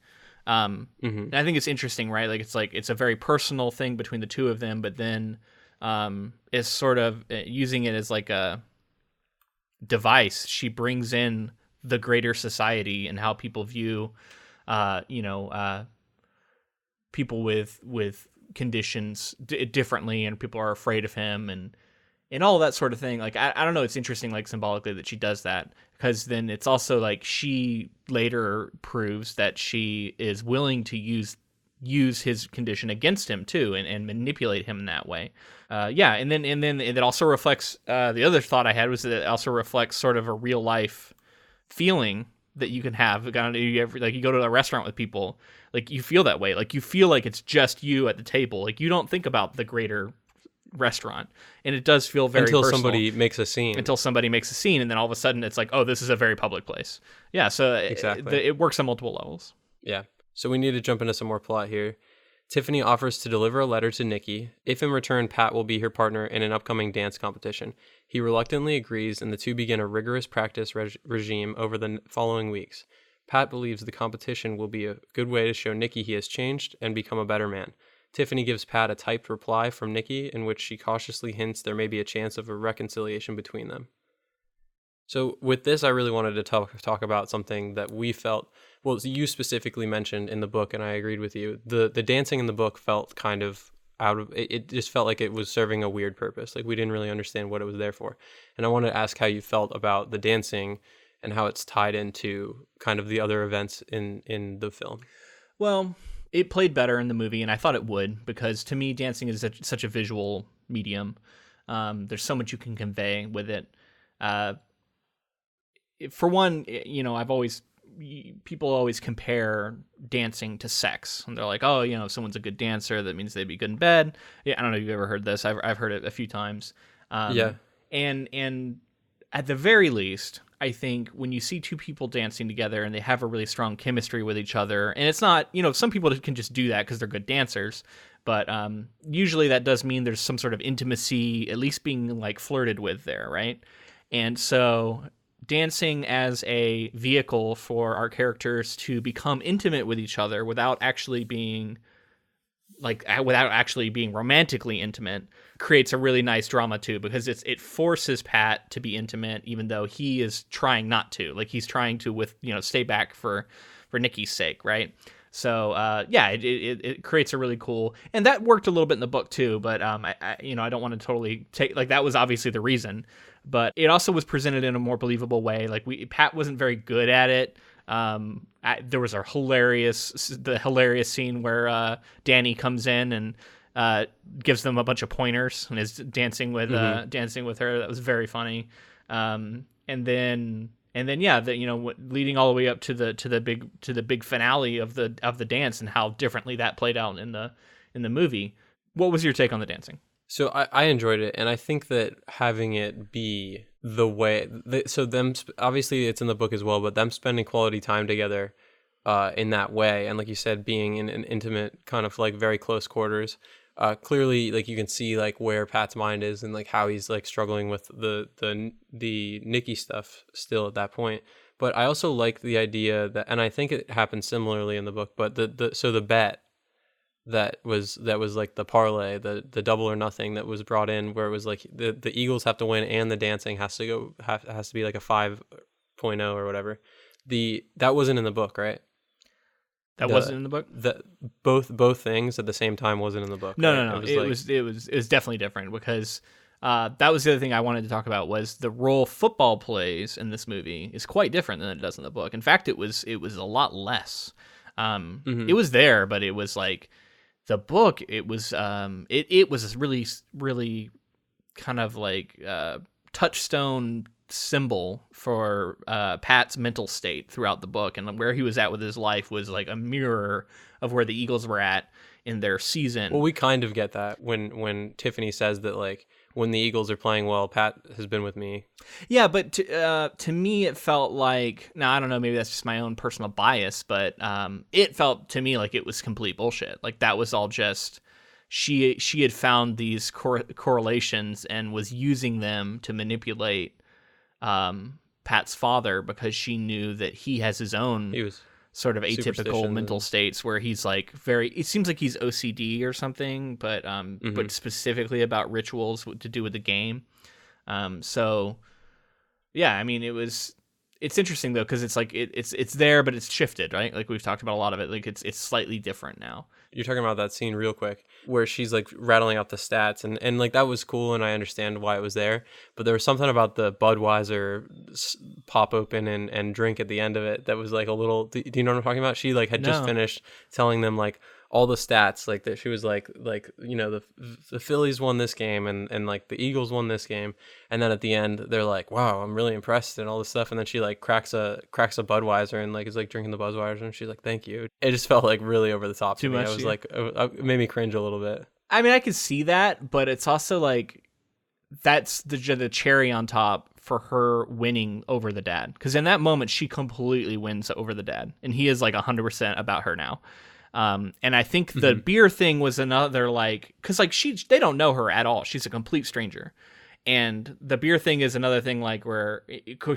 I think it's interesting, right? Like it's a very personal thing between the two of them, but then is sort of using it as like a device. She brings in the greater society and how people view, people with conditions differently, and people are afraid of him, and all that sort of thing. Like, I don't know. It's interesting, like symbolically, that she does that, because then it's also like she later proves that she is willing to use his condition against him too, and manipulate him in that way. And then it also reflects, the other thought I had was that it also reflects sort of a real life feeling that you can have. Like you go to a restaurant with people, like you feel that way. Like you feel like it's just you at the table. Like you don't think about the greater restaurant, and it does feel very until personal. somebody makes a scene, and then all of a sudden it's like, oh, this is a very public place. So exactly. It works on multiple levels. So we need to jump into some more plot here. Tiffany offers to deliver a letter to Nikki if in return Pat will be her partner in an upcoming dance competition. He reluctantly agrees, and the two begin a rigorous practice regime over the following weeks. Pat believes the competition will be a good way to show Nikki he has changed and become a better man. Tiffany gives Pat a typed reply from Nikki in which she cautiously hints there may be a chance of a reconciliation between them. So with this, I really wanted to talk about something that we felt, well, you specifically mentioned in the book, and I agreed with you. The dancing in the book felt kind of out of, it just felt like it was serving a weird purpose. Like we didn't really understand what it was there for. And I wanted to ask how you felt about the dancing and how it's tied into kind of the other events in the film. Well, it played better in the movie, and I thought it would, because to me, dancing is such a visual medium. There's so much you can convey with it. For one, I've always people always compare dancing to sex, and they're like, oh, if someone's a good dancer, that means they'd be good in bed. Yeah, I don't know if you've ever heard this. I've heard it a few times. Yeah. And at the very least, I think when you see two people dancing together and they have a really strong chemistry with each other, and it's not, some people can just do that because they're good dancers, but usually that does mean there's some sort of intimacy, at least being like flirted with there, right? And so dancing as a vehicle for our characters to become intimate with each other without actually being romantically intimate creates a really nice drama too, because it forces Pat to be intimate even though he is trying not to. Like, he's trying to stay back for Nikki's sake, right? So it creates a really cool, and that worked a little bit in the book too, but I don't want to totally take, like, that was obviously the reason, but it also was presented in a more believable way. Like, Pat wasn't very good at it. There was the hilarious scene where Danny comes in and gives them a bunch of pointers and is dancing with her. That was very funny. And then leading all the way up to the big finale of the dance, and how differently that played out in the movie. What was your take on the dancing? So I enjoyed it, and I think that having it be the way, obviously it's in the book as well, but them spending quality time together in that way, and like you said, being in an intimate kind of like very close quarters, clearly, like, you can see like where Pat's mind is and like how he's like struggling with the Nikki stuff still at that point. But I also like the idea that, and I think it happens similarly in the book, but the bet that was like the parlay, the double or nothing that was brought in, where it was like the Eagles have to win and the dancing has to be like a 5.0 or whatever. That wasn't in the book, right? That wasn't in the book? Both things at the same time wasn't in the book. No, right? no. It was definitely different, because that was the other thing I wanted to talk about, was the role football plays in this movie is quite different than it does in the book. In fact, it was a lot less. It was there, but it was like the book. It was really, really kind of like touchstone symbol for Pat's mental state throughout the book, and where he was at with his life was like a mirror of where the Eagles were at in their season. Well, we kind of get that when Tiffany says that, like, when the Eagles are playing well, Pat has been with me. Yeah, but to me it felt like, now I don't know, maybe that's just my own personal bias, but it felt to me like it was complete bullshit. Like, that was all just she had found these correlations and was using them to manipulate Pat's father, because she knew that he has his own sort of atypical mental states where he's like it seems like he's OCD or something, but but specifically about rituals to do with the game. So yeah, I mean, it's interesting though, because it's like it's there, but it's shifted, right? Like, we've talked about a lot of it. Like, it's slightly different now. You're talking about that scene real quick where she's like rattling out the stats, and like, that was cool, and I understand why it was there, but there was something about the Budweiser pop open and drink at the end of it that was like a little, do you know what I'm talking about? She like had just finished telling them like all the stats, like that she was like the Phillies won this game, and like the Eagles won this game, and then at the end they're like, wow, I'm really impressed and all this stuff, and then she like cracks a Budweiser and like is like drinking the Budweiser, and she's like, thank you. It just felt like really over the top to me. I was like, it made me cringe a little bit. I mean, I could see that, but it's also like, that's the cherry on top for her winning over the dad, because in that moment she completely wins over the dad, and he is like 100% about her now. And I think the beer thing was another, like, because like they don't know her at all. She's a complete stranger. And the beer thing is another thing, like, where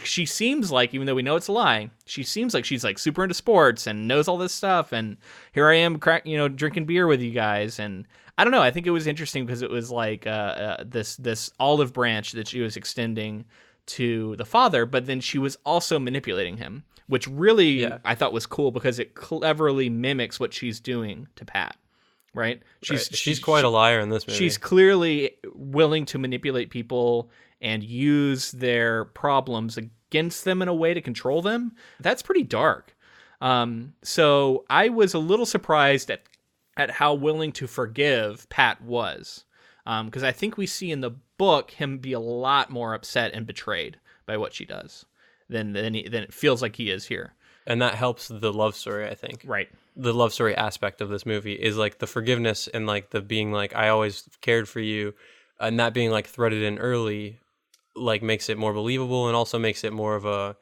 she seems like, even though we know it's a lie, she seems like she's like super into sports and knows all this stuff. And here I am, drinking beer with you guys. And I don't know. I think it was interesting because it was like this olive branch that she was extending to the father, but then she was also manipulating him, which really I thought was cool, because it cleverly mimics what she's doing to Pat, right? She's quite a liar in this movie. She's clearly willing to manipulate people and use their problems against them in a way to control them. That's pretty dark. So I was a little surprised at how willing to forgive Pat was, because I think we see in the book him be a lot more upset and betrayed by what she does than it feels like he is here. And that helps the love story, I think. Right. The love story aspect of this movie is like the forgiveness and like the being like, I always cared for you, and that being like threaded in early, like makes it more believable, and also makes it more of a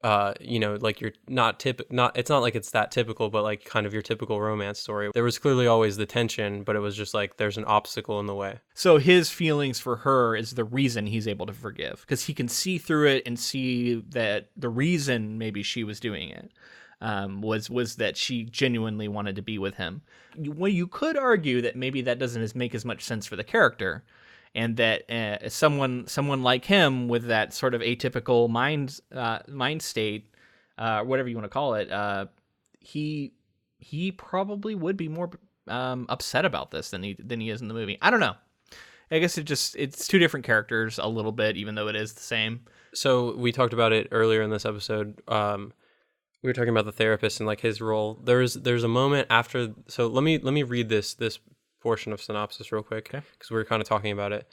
like you're not it's not like it's that typical, but like kind of your typical romance story. There was clearly always the tension, but it was just like there's an obstacle in the way. So his feelings for her is the reason he's able to forgive, because he can see through it and see that the reason maybe she was doing it was that she genuinely wanted to be with him. Well, you could argue that maybe that doesn't make as much sense for the character, and that someone like him with that sort of atypical mind state, whatever you want to call it, he probably would be more upset about this than he is in the movie. I don't know. I guess it's two different characters a little bit, even though it is the same. So we talked about it earlier in this episode. We were talking about the therapist and like his role. There's a moment after. So let me read this portion of synopsis real quick, because we were kind of talking about it.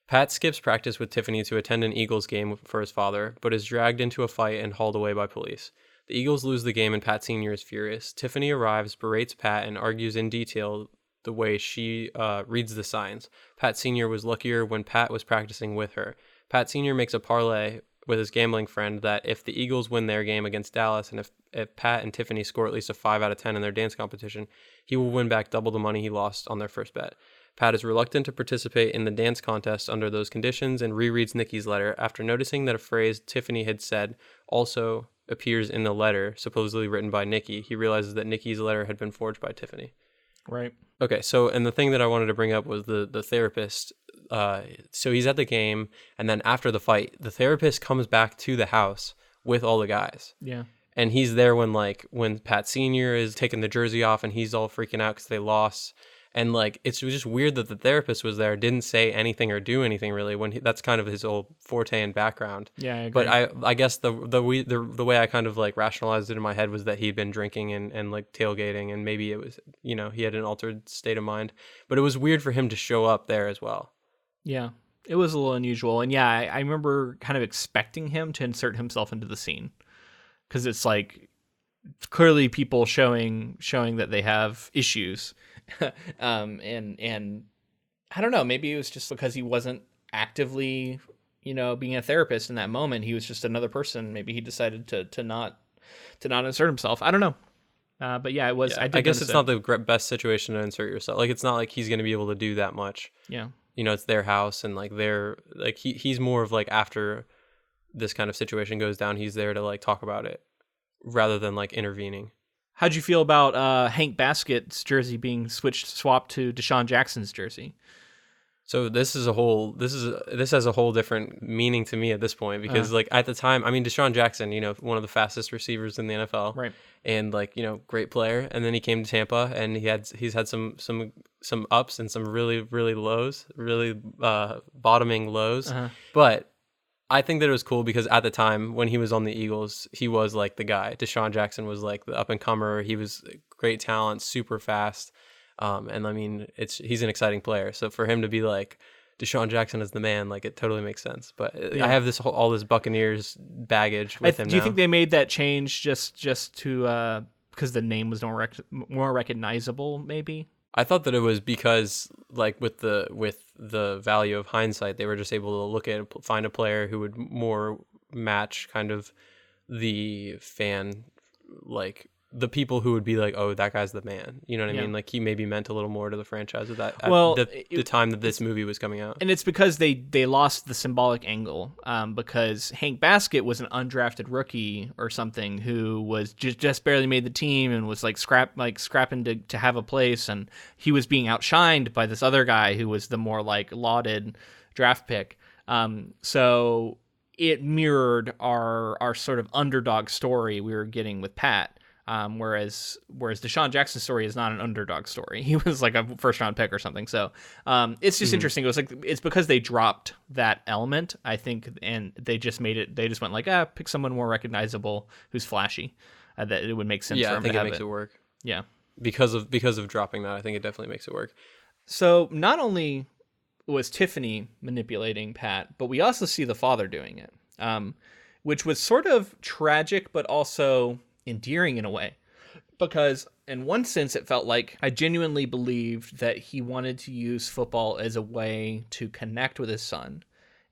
Pat skips practice with Tiffany to attend an Eagles game for his father, but is dragged into a fight and hauled away by police. The Eagles lose the game and Pat Sr. is furious. Tiffany arrives, berates Pat, and argues in detail the way she reads the signs. Pat Sr. was luckier when Pat was practicing with her. Pat Sr. makes a parlay with his gambling friend that if the Eagles win their game against Dallas, and if Pat and Tiffany score at least a 5 out of 10 in their dance competition, he will win back double the money he lost on their first bet. Pat is reluctant to participate in the dance contest under those conditions and rereads Nikki's letter. After noticing that a phrase Tiffany had said also appears in the letter, supposedly written by Nikki, he realizes that Nikki's letter had been forged by Tiffany. Right. Okay, so, and the thing that I wanted to bring up was the therapist. So he's at the game, and then after the fight, the therapist comes back to the house with all the guys. Yeah. And he's there when Pat Sr. is taking the jersey off, and he's all freaking out because they lost. And like, it's just weird that the therapist was there, didn't say anything or do anything really, when that's kind of his old forte and background. Yeah, I agree. But I guess the way I kind of like rationalized it in my head was that he'd been drinking and like tailgating, and maybe it was, he had an altered state of mind. But it was weird for him to show up there as well. Yeah, it was a little unusual. And yeah, I remember kind of expecting him to insert himself into the scene, because it's like clearly people showing that they have issues. And I don't know, maybe it was just because he wasn't actively, being a therapist in that moment. He was just another person. Maybe he decided to not insert himself. I don't know. But yeah, it was. Yeah, I guess it's not the best situation to insert yourself. Like, it's not like he's going to be able to do that much. Yeah. It's their house, and like they're like he's more of like, after this kind of situation goes down, he's there to like talk about it rather than like intervening. How'd you feel about Hank Baskett's jersey being swapped to Deshaun Jackson's jersey? So this has a whole different meaning to me at this point, because like at the time, I mean, Deshaun Jackson, one of the fastest receivers in the NFL, right? And like, great player. And then he came to Tampa, and he's had some ups and some really, really lows, really bottoming lows. But I think that it was cool because at the time when he was on the Eagles, he was like the guy. Deshaun Jackson was like the up and comer. He was great talent, super fast. And I mean, he's an exciting player. So for him to be like, Deshaun Jackson is the man, like, it totally makes sense. But yeah. I have all this Buccaneers baggage with him. Do you think they made that change just to because the name was more recognizable, maybe? I thought that it was because, like, with the value of hindsight, they were just able to look at find a player who would more match kind of the fan, like the people who would be like, oh, that guy's the man. You know what I mean? Like, he maybe meant a little more to the franchise at that. Well, the time that this movie was coming out. And it's because they lost the symbolic angle, because Hank Baskett was an undrafted rookie or something who was just barely made the team and was scrapping to have a place, and he was being outshined by this other guy who was the more like lauded draft pick. So it mirrored our sort of underdog story we were getting with Pat. Whereas Deshaun Jackson's story is not an underdog story. He was like a first round pick or something. So it's just interesting. It was like, it's because they dropped that element, I think, and they just went like, pick someone more recognizable who's flashy. That it would make sense for him to have it. Yeah, I think it makes it work. Yeah. Because of dropping that, I think it definitely makes it work. So not only was Tiffany manipulating Pat, but we also see the father doing it, which was sort of tragic, but also endearing in a way, because in one sense it felt like I genuinely believed that he wanted to use football as a way to connect with his son,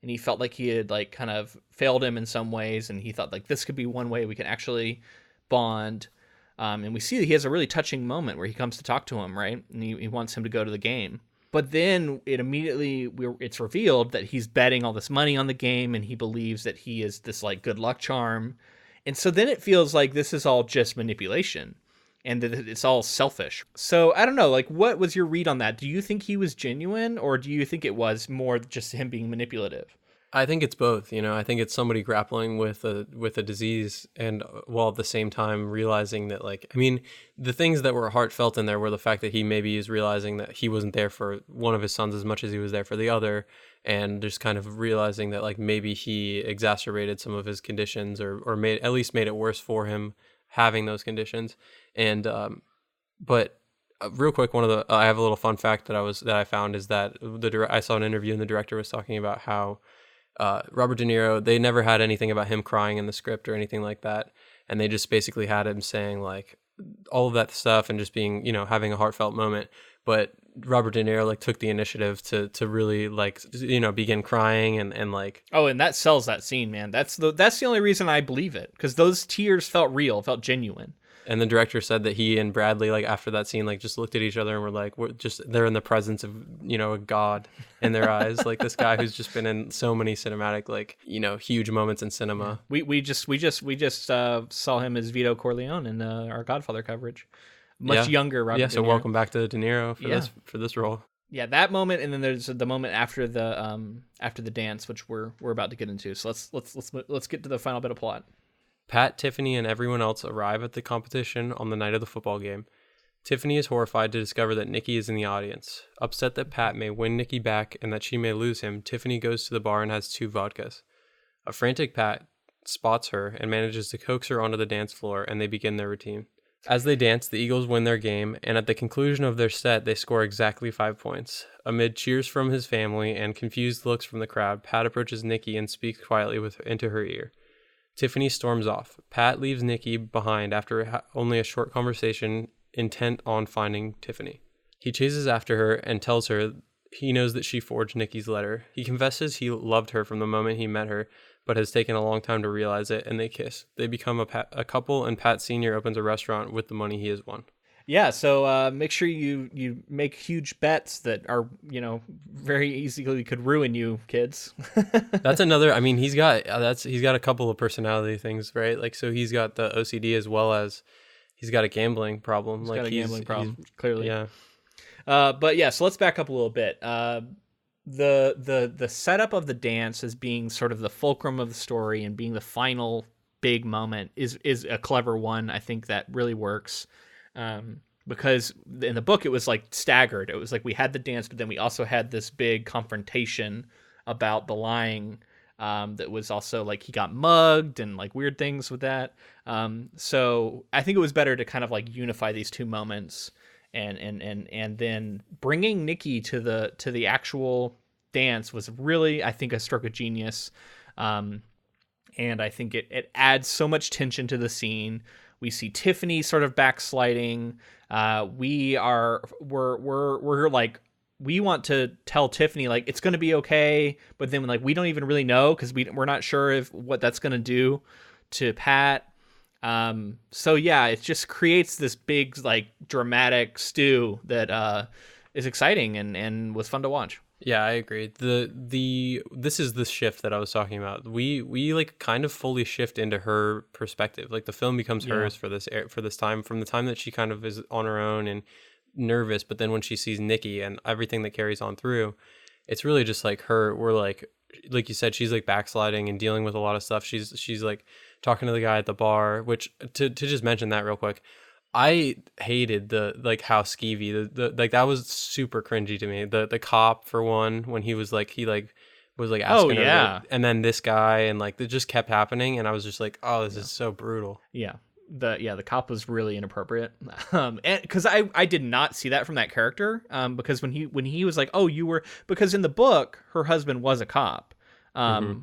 and he felt like he had like kind of failed him in some ways, and he thought like this could be one way we can actually bond. And we see that he has a really touching moment where he comes to talk to him, right? And he wants him to go to the game. But then it's revealed that he's betting all this money on the game, and he believes that he is this like good luck charm. And so then it feels like this is all just manipulation and that it's all selfish. So I don't know, like, what was your read on that? Do you think he was genuine, or do you think it was more just him being manipulative? I think it's both. I think it's somebody grappling with a disease, and while at the same time realizing that, like, I mean, the things that were heartfelt in there were the fact that he maybe is realizing that he wasn't there for one of his sons as much as he was there for the other, and just kind of realizing that like maybe he exacerbated some of his conditions, or made it worse for him having those conditions. And but real quick, I have a little fun fact that I found is that I saw an interview and the director was talking about how Robert De Niro, they never had anything about him crying in the script or anything like that, and they just basically had him saying like all of that stuff and just being, having a heartfelt moment. But Robert De Niro like took the initiative to really like begin crying and like, oh, and that sells that scene, man. That's the only reason I believe it, because those tears felt real, felt genuine. And the director said that he and Bradley, like after that scene, like just looked at each other and were like, they're in the presence of, a god in their eyes. Like this guy who's just been in so many cinematic, like, huge moments in cinema. We just saw him as Vito Corleone in our Godfather coverage. Much younger Robert De Niro. Welcome back to De Niro for this role. Yeah, that moment, and then there's the moment after the dance, which we're about to get into. So let's get to the final bit of plot. Pat, Tiffany, and everyone else arrive at the competition on the night of the football game. Tiffany is horrified to discover that Nikki is in the audience. Upset that Pat may win Nikki back and that she may lose him, Tiffany goes to the bar and has 2 vodkas. A frantic Pat spots her and manages to coax her onto the dance floor, and they begin their routine. As they dance, the Eagles win their game, and at the conclusion of their set, they score exactly 5 points. Amid cheers from his family and confused looks from the crowd, Pat approaches Nikki and speaks quietly into her ear. Tiffany storms off. Pat leaves Nikki behind after only a short conversation, intent on finding Tiffany. He chases after her and tells her he knows that she forged Nikki's letter. He confesses he loved her from the moment he met her, but has taken a long time to realize it, and they kiss. They become a couple, and Pat Sr. opens a restaurant with the money he has won. Yeah, so make sure you make huge bets that are, very easily could ruin you, kids. That's another. I mean, he's got a couple of personality things, right? Like, so he's got the OCD as well as he's got a gambling problem. He's got a gambling problem, clearly. Yeah. But yeah, so let's back up a little bit. The setup of the dance as being sort of the fulcrum of the story and being the final big moment is a clever one. I think that really works. Because in the book it was like staggered. It was like we had the dance, but then we also had this big confrontation about the lying, that was also like he got mugged and like weird things with that. So I think it was better to kind of like unify these 2 moments and then bringing Nikki to the actual dance was really, I think, a stroke of genius. And I think it adds so much tension to the scene. We see Tiffany sort of backsliding. We're like, we want to tell Tiffany like it's going to be okay, but then like we don't even really know because we're not sure what that's going to do to Pat. So yeah, it just creates this big like dramatic stew that is exciting and was fun to watch. Yeah, I agree. This is the shift that I was talking about. We like kind of fully shift into her perspective. Like the film becomes hers for this time, from the time that she kind of is on her own and nervous, but then when she sees Nikki and everything that carries on through, it's really just like her. We're like you said, she's like backsliding and dealing with a lot of stuff. She's like talking to the guy at the bar, which to just mention that real quick, I hated the like how skeevy the like that was super cringy to me. The cop, for one, when he was like asking her, and then this guy, and like it just kept happening, and I was just like, oh, this is so brutal. Yeah. The cop was really inappropriate. And because I did not see that from that character. Because when he was like, oh, you were, because in the book her husband was a cop.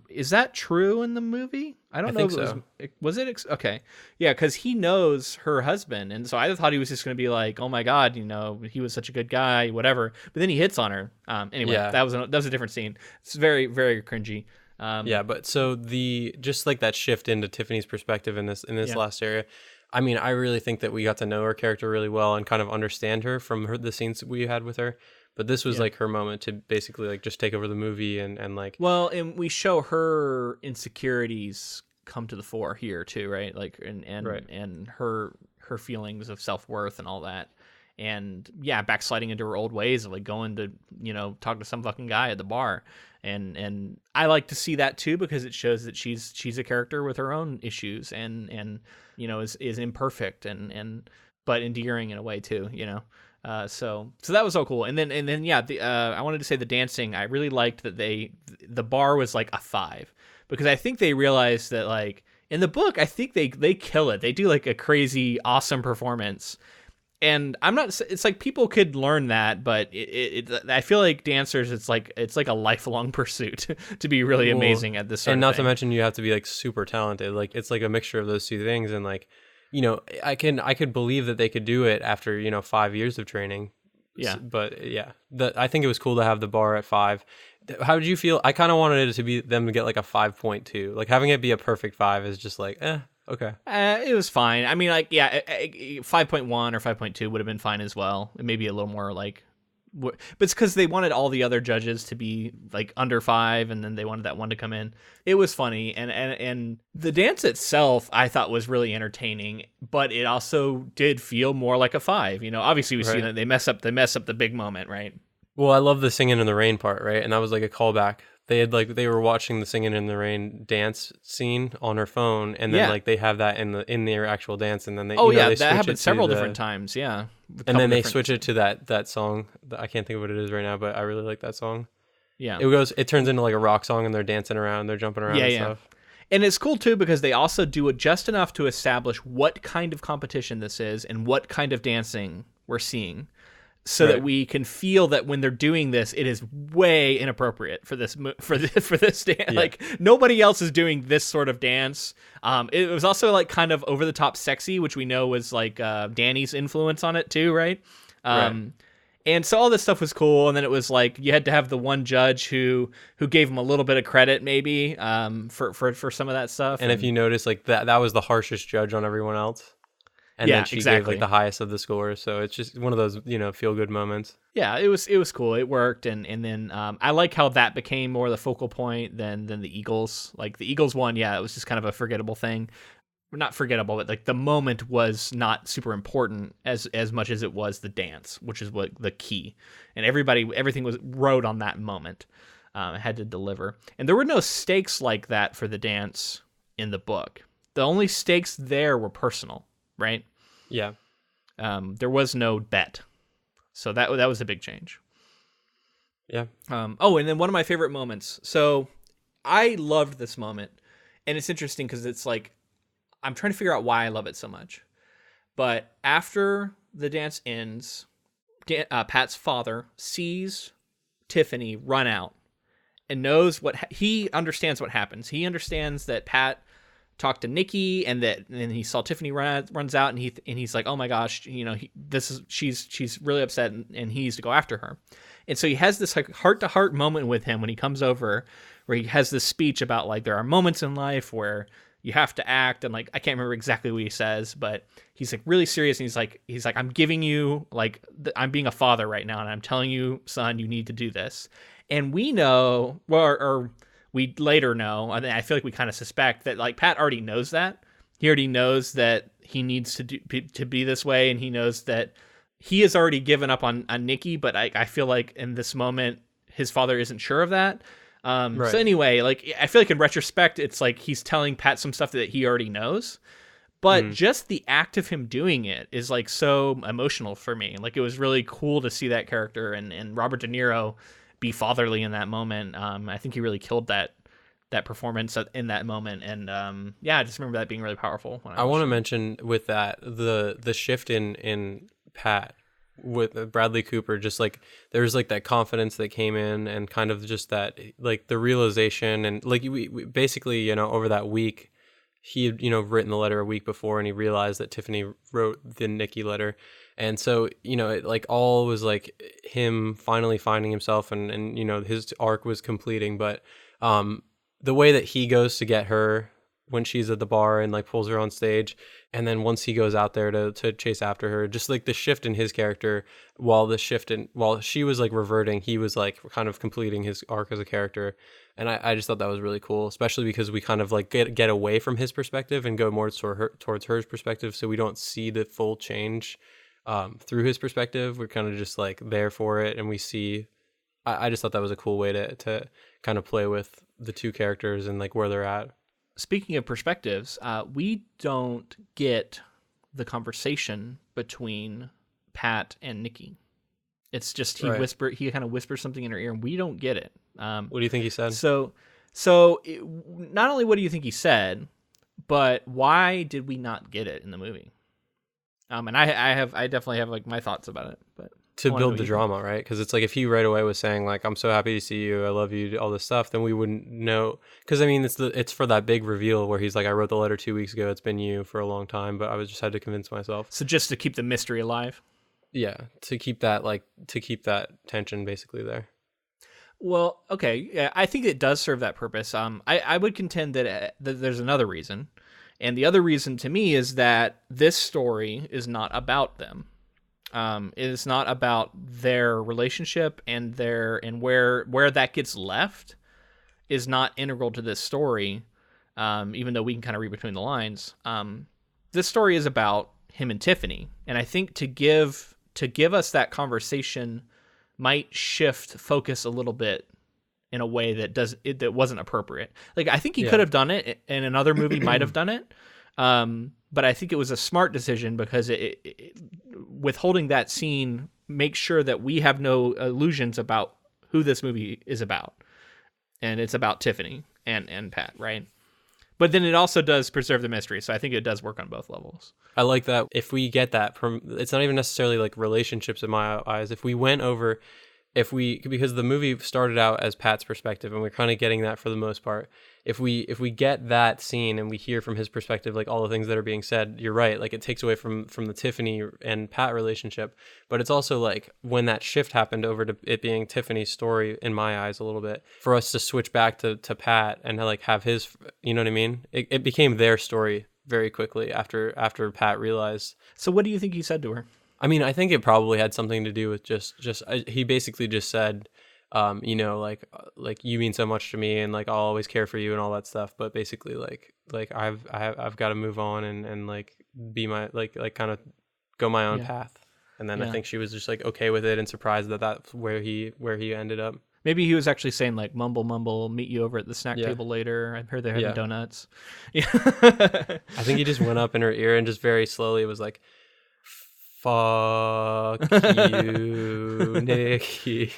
Is that true in the movie? I don't know. Think so. Was it? Okay. Yeah, because he knows her husband. And so I thought he was just going to be like, oh my God, he was such a good guy, whatever. But then he hits on her. Anyway, that was a different scene. It's very, very cringy. But so just like that shift into Tiffany's perspective in this last area, I mean, I really think that we got to know her character really well and kind of understand her from the scenes we had with her. But this was like her moment to basically like just take over the movie and like. Well, and we show her insecurities come to the fore here too, right? Like and her feelings of self-worth and all that. And backsliding into her old ways of like going to, talk to some fucking guy at the bar. And I like to see that too, because it shows that she's a character with her own issues and is imperfect and but endearing in a way too, so that was so cool. And then I wanted to say the dancing, I really liked that the bar was like a 5, because I think they realized that like in the book, I think they kill it. They do like a crazy awesome performance. And it's like people could learn that, but I feel like dancers, it's like a lifelong pursuit to be really amazing at this sort of thing. And not to mention you have to be like super talented. Like it's like a mixture of those two things. And like, I could believe that they could do it after, 5 years of training. Yeah. But I think it was cool to have the bar at 5. How did you feel? I kind of wanted it to be them to get like a 5.2. Like having it be a perfect 5 is just like, okay. It was fine. I mean, like, 5.1 or 5.2 would have been fine as well. Maybe a little more like, but it's because they wanted all the other judges to be like under 5, and then they wanted that one to come in. It was funny, and the dance itself I thought was really entertaining, but it also did feel more like a 5. Obviously we see that they mess up the big moment, right? Well, I love the singing in the rain part, right? And that was like a callback. They were watching the singing in the rain dance scene on her phone, and then like they have that in their actual dance, and then they that happened several different times, and then they switch it to that song. I can't think of what it is right now, but I really like that song. Yeah, it turns into like a rock song, and they're dancing around, they're jumping around and stuff. And it's cool too because they also do it just enough to establish what kind of competition this is and what kind of dancing we're seeing. So that we can feel that when they're doing this, it is way inappropriate for this dance. Yeah. Like nobody else is doing this sort of dance. It was also like kind of over the top sexy, which we know was like Danny's influence on it too, right? And so all this stuff was cool. And then it was like you had to have the one judge who gave him a little bit of credit, maybe for some of that stuff. And if you notice, like that was the harshest judge on everyone else. And then she gave like the highest of the scores, so it's just one of those feel good moments. Yeah, it was cool. It worked, and then I like how that became more the focal point than the Eagles. Like the Eagles one, it was just kind of a forgettable thing. Not forgettable, but like the moment was not super important as much as it was the dance, which is what the key. And everything was rode on that moment. It had to deliver, and there were no stakes like that for the dance in the book. The only stakes there were personal, right? Yeah. There was no bet. So that was a big change. Yeah. And then one of my favorite moments. So I loved this moment. And it's interesting because it's like, I'm trying to figure out why I love it so much. But after the dance ends, Pat's father sees Tiffany run out and knows he understands what happens. He understands that Pat talked to Nikki, and he saw Tiffany runs out, and he's like, oh my gosh, she's really upset, and he needs to go after her. And so he has this like heart-to-heart moment with him when he comes over, where he has this speech about like there are moments in life where you have to act, and like I can't remember exactly what he says, but he's like really serious, and he's like I'm giving you like I'm being a father right now, and I'm telling you, son, you need to do this. And we know, or we later know, I feel like we kind of suspect that like Pat already knows that. He already knows that he needs to be this way, and he knows that he has already given up on Nikki, but I feel like in this moment his father isn't sure of that. So anyway, like I feel like in retrospect it's like he's telling Pat some stuff that he already knows. But just the act of him doing it is like so emotional for me. Like it was really cool to see that character and Robert De Niro be fatherly in that moment. I think he really killed that performance in that moment, and I just remember that being really powerful. I want to mention with that the shift in Pat with Bradley Cooper, just like there's like that confidence that came in, and kind of just that like the realization, and like we basically, you know, over that week he had, you know, written the letter a week before, and he realized that Tiffany wrote the Nikki letter. And so, you know, it like all was like him finally finding himself, and you know, his arc was completing. But the way that he goes to get her when she's at the bar and like pulls her on stage, and then once he goes out there to chase after her, just like the shift in his character, while she was like reverting, he was like kind of completing his arc as a character. And I just thought that was really cool, especially because we kind of like get away from his perspective and go more towards her perspective, so we don't see the full change through his perspective. We're kind of just like there for it, and we see. I just thought that was a cool way to kind of play with the two characters and like where they're at. Speaking of perspectives, we don't get the conversation between Pat and Nikki. It's just he kind of whispers something in her ear, and we don't get it. What do you think he said? Not only what do you think he said, but why did we not get it in the movie? And I definitely have like my thoughts about it, but to build the drama, right? Because it's like if he right away was saying like, "I'm so happy to see you, I love you," all this stuff, then we wouldn't know. Because I mean, it's for that big reveal where he's like, "I wrote the letter 2 weeks ago. It's been you for a long time," but I was just had to convince myself. So just to keep the mystery alive. Yeah, to keep that tension basically there. Well, okay, yeah, I think it does serve that purpose. I would contend that there's another reason, and the other reason to me is that this story is not about them. It is not about their relationship, and where that gets left is not integral to this story. Even though we can kind of read between the lines, this story is about him and Tiffany, and I think to give us that conversation might shift focus a little bit in a way that wasn't appropriate. Like I think he could have done it, and another movie might have done it. But I think it was a smart decision because it withholding that scene makes sure that we have no illusions about who this movie is about. And it's about Tiffany and Pat, right? But then it also does preserve the mystery, so I think it does work on both levels. I like that. If we get that from, it's not even necessarily like relationships in my eyes. If we went over, because the movie started out as Pat's perspective, and we're kind of getting that for the most part. If we get that scene and we hear from his perspective, like all the things that are being said, you're right. Like it takes away from the Tiffany and Pat relationship, but it's also like when that shift happened over to it being Tiffany's story in my eyes a little bit, for us to switch back to Pat and like have his, you know what I mean? It became their story very quickly after Pat realized. So what do you think he said to her? I mean, I think it probably had something to do with just he basically just said, you know, like you mean so much to me, and like I'll always care for you and all that stuff. But basically, like I've got to move on and like be my like kind of go my own path. And then I think she was just like okay with it and surprised that that's where he ended up. Maybe he was actually saying like mumble, meet you over at the snack table later. I heard they're having donuts. Yeah. I think he just went up in her ear and just very slowly was like, "Fuck you, Nikki."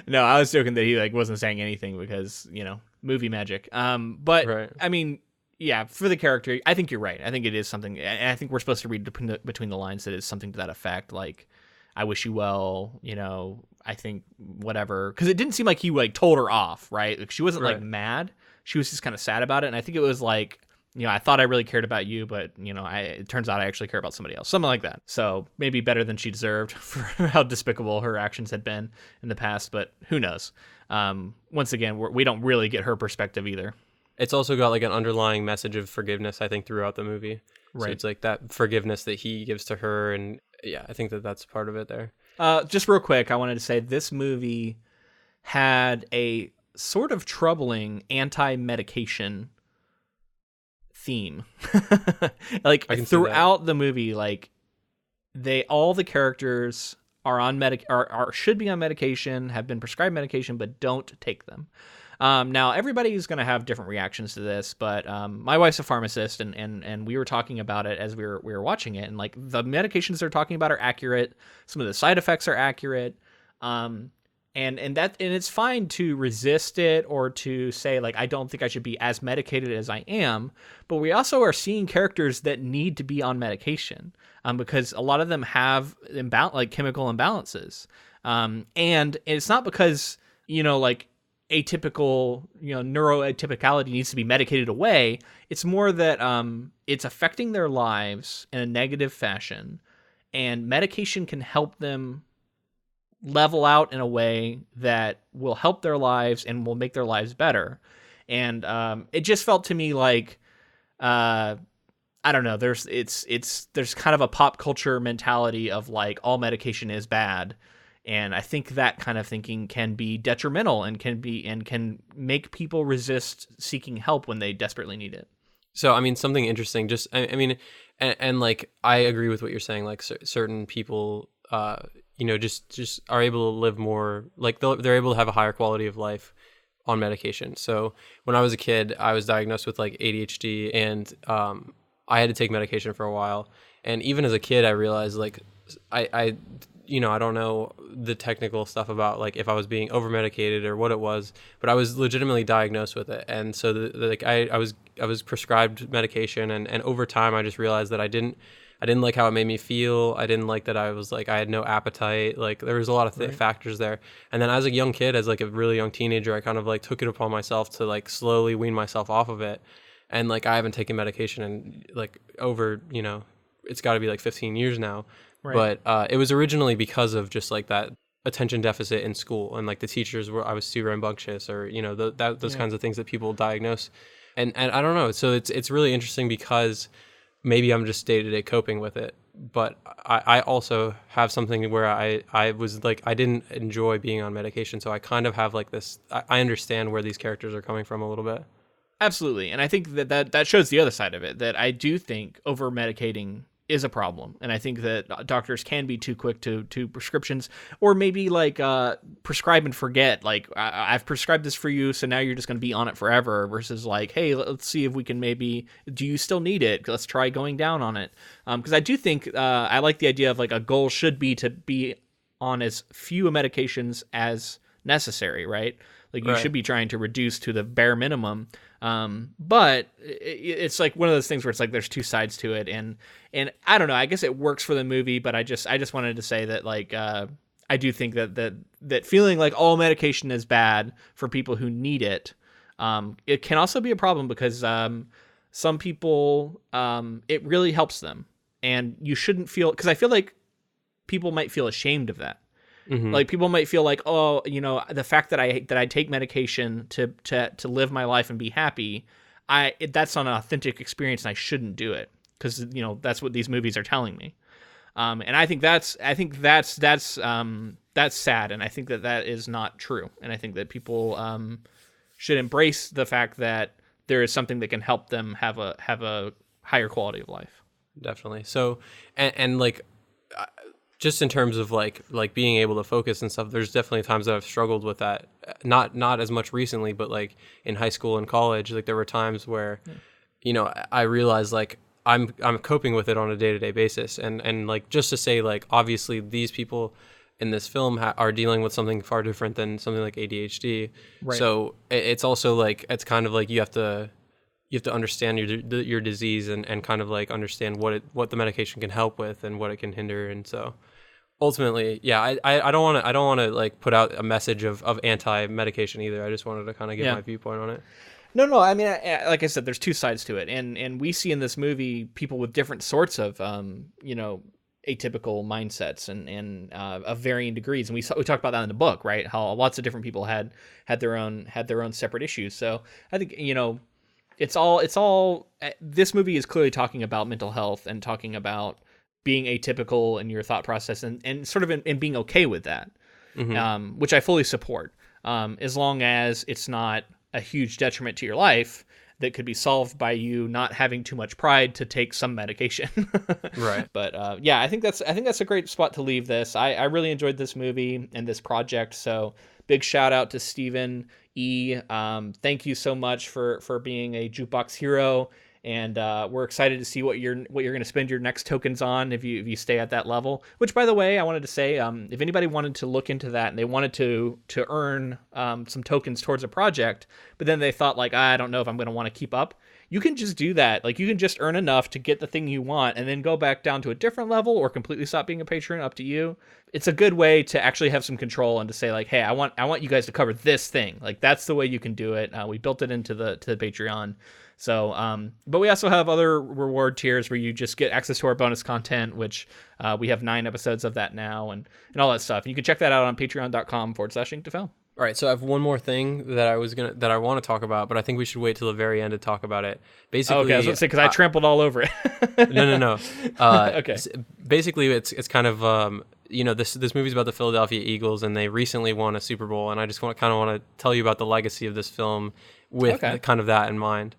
No, I was joking that he like wasn't saying anything because, you know, movie magic. But right. I mean, yeah, for the character, I think you're right. I think it is something, and I think we're supposed to read between the lines that it's something to that effect. Like, I wish you well, you know, I think whatever. Because it didn't seem like he like told her off, right? Like she wasn't like mad. She was just kind of sad about it. And I think it was like, you know, I thought I really cared about you, but, you know, it turns out I actually care about somebody else. Something like that. So maybe better than she deserved for how despicable her actions had been in the past, but who knows? Once again, we don't really get her perspective either. It's also got like an underlying message of forgiveness, I think, throughout the movie. Right. So it's like that forgiveness that he gives to her. And yeah, I think that's part of it there. Just real quick, I wanted to say this movie had a sort of troubling anti-medication theme. Like throughout the movie, like all the characters are on should be on medication, have been prescribed medication, but don't take them. Now everybody's going to have different reactions to this, but my wife's a pharmacist, and we were talking about it as we were watching it, and like the medications they're talking about are accurate. Some of the side effects are accurate. And it's fine to resist it or to say like I don't think I should be as medicated as I am, but we also are seeing characters that need to be on medication because a lot of them have chemical imbalances, and it's not because like atypical neuroatypicality needs to be medicated away. It's more that it's affecting their lives in a negative fashion, and medication can help them level out in a way that will help their lives and will make their lives better. And it just felt to me like I don't know, there's kind of a pop culture mentality of like all medication is bad, and I think that kind of thinking can be detrimental and can make people resist seeking help when they desperately need it. So I mean, something interesting, just I mean, and like I agree with what you're saying, like certain people just are able to live more, like they're able to have a higher quality of life on medication. So when I was a kid, I was diagnosed with like ADHD, and I had to take medication for a while. And even as a kid, I realized like I don't know the technical stuff about like if I was being over medicated or what it was, but I was legitimately diagnosed with it. And so like I was prescribed medication, and over time I just realized that I didn't like how it made me feel. I didn't like that I was like, I had no appetite. Like there was a lot of factors there. And then as a young kid, as like a really young teenager, I kind of like took it upon myself to like slowly wean myself off of it. And like, I haven't taken medication in like over, it's gotta be like 15 years now. Right. But it was originally because of just like that attention deficit in school. And like the teachers I was too rambunctious, or, those kinds of things that people diagnose. And I don't know. So it's really interesting because maybe I'm just day-to-day coping with it, but I also have something where I was like, I didn't enjoy being on medication, so I kind of have like this, I understand where these characters are coming from a little bit. Absolutely, and I think that shows the other side of it, that I do think over-medicating is a problem, and I think that doctors can be too quick to prescriptions, or maybe like prescribe and forget, like I've prescribed this for you, so now you're just going to be on it forever, versus like, hey, let's see if we can maybe, do you still need it? Let's try going down on it, because I do think I like the idea of like a goal should be to be on as few medications as necessary, right? Like you should be trying to reduce to the bare minimum. But it's like one of those things where it's like there's two sides to it, and I don't know, I guess it works for the movie, but I just wanted to say that like I do think that feeling like all medication is bad for people who need it, it can also be a problem because some people it really helps them, and you shouldn't feel, because I feel like people might feel ashamed of that. Mm-hmm. Like people might feel like, oh, the fact that I take medication to live my life and be happy, that's not an authentic experience, and I shouldn't do it because that's what these movies are telling me. And I think that's sad, and I think that is not true. And I think that people should embrace the fact that there is something that can help them have a higher quality of life. Definitely. So, and like, just in terms of like being able to focus and stuff, there's definitely times that I've struggled with that. Not as much recently, but like in high school and college, like there were times where, I realized like I'm coping with it on a day-to-day basis. And like, just to say, like, obviously these people in this film are dealing with something far different than something like ADHD. Right. So it's also like, it's kind of like you have to understand your disease and kind of like understand what the medication can help with and what it can hinder. And so ultimately, yeah, I don't want to like put out a message of anti-medication either. I just wanted to kind of give my viewpoint on it. No, I mean, like I said, there's two sides to it, and we see in this movie people with different sorts of atypical mindsets and of varying degrees, and we talked about that in the book, right? How lots of different people had their own separate issues. So I think it's all this movie is clearly talking about mental health and talking about being atypical in your thought process and sort of in being okay with that, mm-hmm. Which I fully support, as long as it's not a huge detriment to your life that could be solved by you not having too much pride to take some medication. Right. But I think that's a great spot to leave this. I really enjoyed this movie and this project. So big shout out to Stephen E. Thank you so much for being a Jukebox hero And we're excited to see what you're going to spend your next tokens on if you stay at that level. Which, by the way, I wanted to say, if anybody wanted to look into that and they wanted to earn some tokens towards a project, but then they thought like, I don't know if I'm going to want to keep up, you can just do that. Like, you can just earn enough to get the thing you want and then go back down to a different level or completely stop being a patron. Up to you. It's a good way to actually have some control and to say like, hey, I want you guys to cover this thing. Like, that's the way you can do it. We built it into the Patreon. So, but we also have other reward tiers where you just get access to our bonus content, which we have 9 episodes of that now and all that stuff. And you can check that out on patreon.com/InkToFilm. All right, so I have one more thing that I want to talk about, but I think we should wait till the very end to talk about it. Basically, okay, I was going to say, because I trampled all over it. No. Okay. Basically, it's kind of this movie's about the Philadelphia Eagles, and they recently won a Super Bowl, and I just want to tell you about the legacy of this film with kind of that in mind.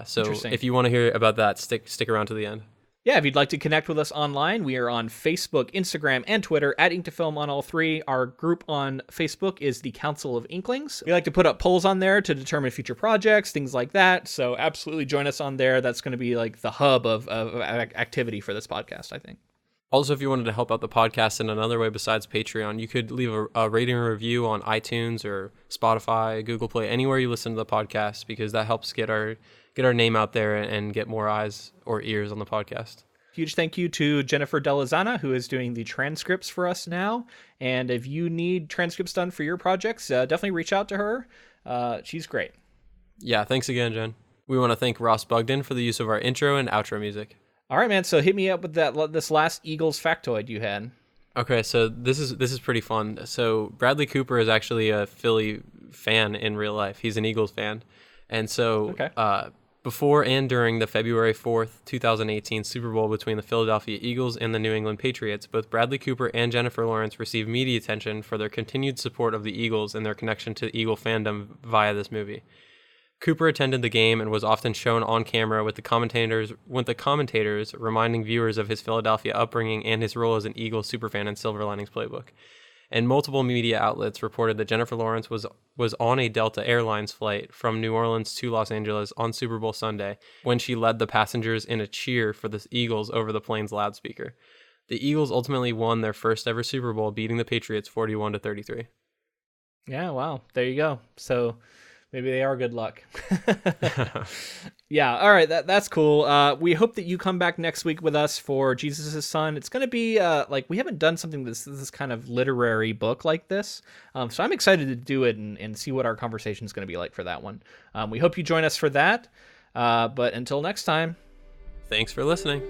So if you want to hear about that, stick around to the end. Yeah, if you'd like to connect with us online, we are on Facebook, Instagram, and Twitter at Ink2Film on all 3. Our group on Facebook is the Council of Inklings. We like to put up polls on there to determine future projects, things like that. So absolutely join us on there. That's going to be like the hub of activity for this podcast, I think. Also, if you wanted to help out the podcast in another way besides Patreon, you could leave a rating and review on iTunes or Spotify, Google Play, anywhere you listen to the podcast, because that helps get our name out there and get more eyes or ears on the podcast. Huge thank you to Jennifer Delazana, who is doing the transcripts for us now. And if you need transcripts done for your projects, definitely reach out to her. She's great. Yeah, thanks again, Jen. We want to thank Ross Bugden for the use of our intro and outro music. All right, man. So hit me up with this last Eagles factoid you had. Okay, so this is pretty fun. So Bradley Cooper is actually a Philly fan in real life. He's an Eagles fan. And so before and during the February 4th, 2018 Super Bowl between the Philadelphia Eagles and the New England Patriots, both Bradley Cooper and Jennifer Lawrence received media attention for their continued support of the Eagles and their connection to Eagle fandom via this movie. Cooper attended the game and was often shown on camera with the commentators reminding viewers of his Philadelphia upbringing and his role as an Eagles superfan in Silver Linings Playbook. And multiple media outlets reported that Jennifer Lawrence was on a Delta Airlines flight from New Orleans to Los Angeles on Super Bowl Sunday when she led the passengers in a cheer for the Eagles over the plane's loudspeaker. The Eagles ultimately won their first ever Super Bowl, beating the Patriots 41-33. Yeah, wow. There you go. So maybe they are good luck. Yeah, all right, that's cool. We hope that you come back next week with us for Jesus' Son. It's going to be, we haven't done something this kind of literary book like this. So I'm excited to do it and see what our conversation is going to be like for that one. We hope you join us for that. But until next time. Thanks for listening.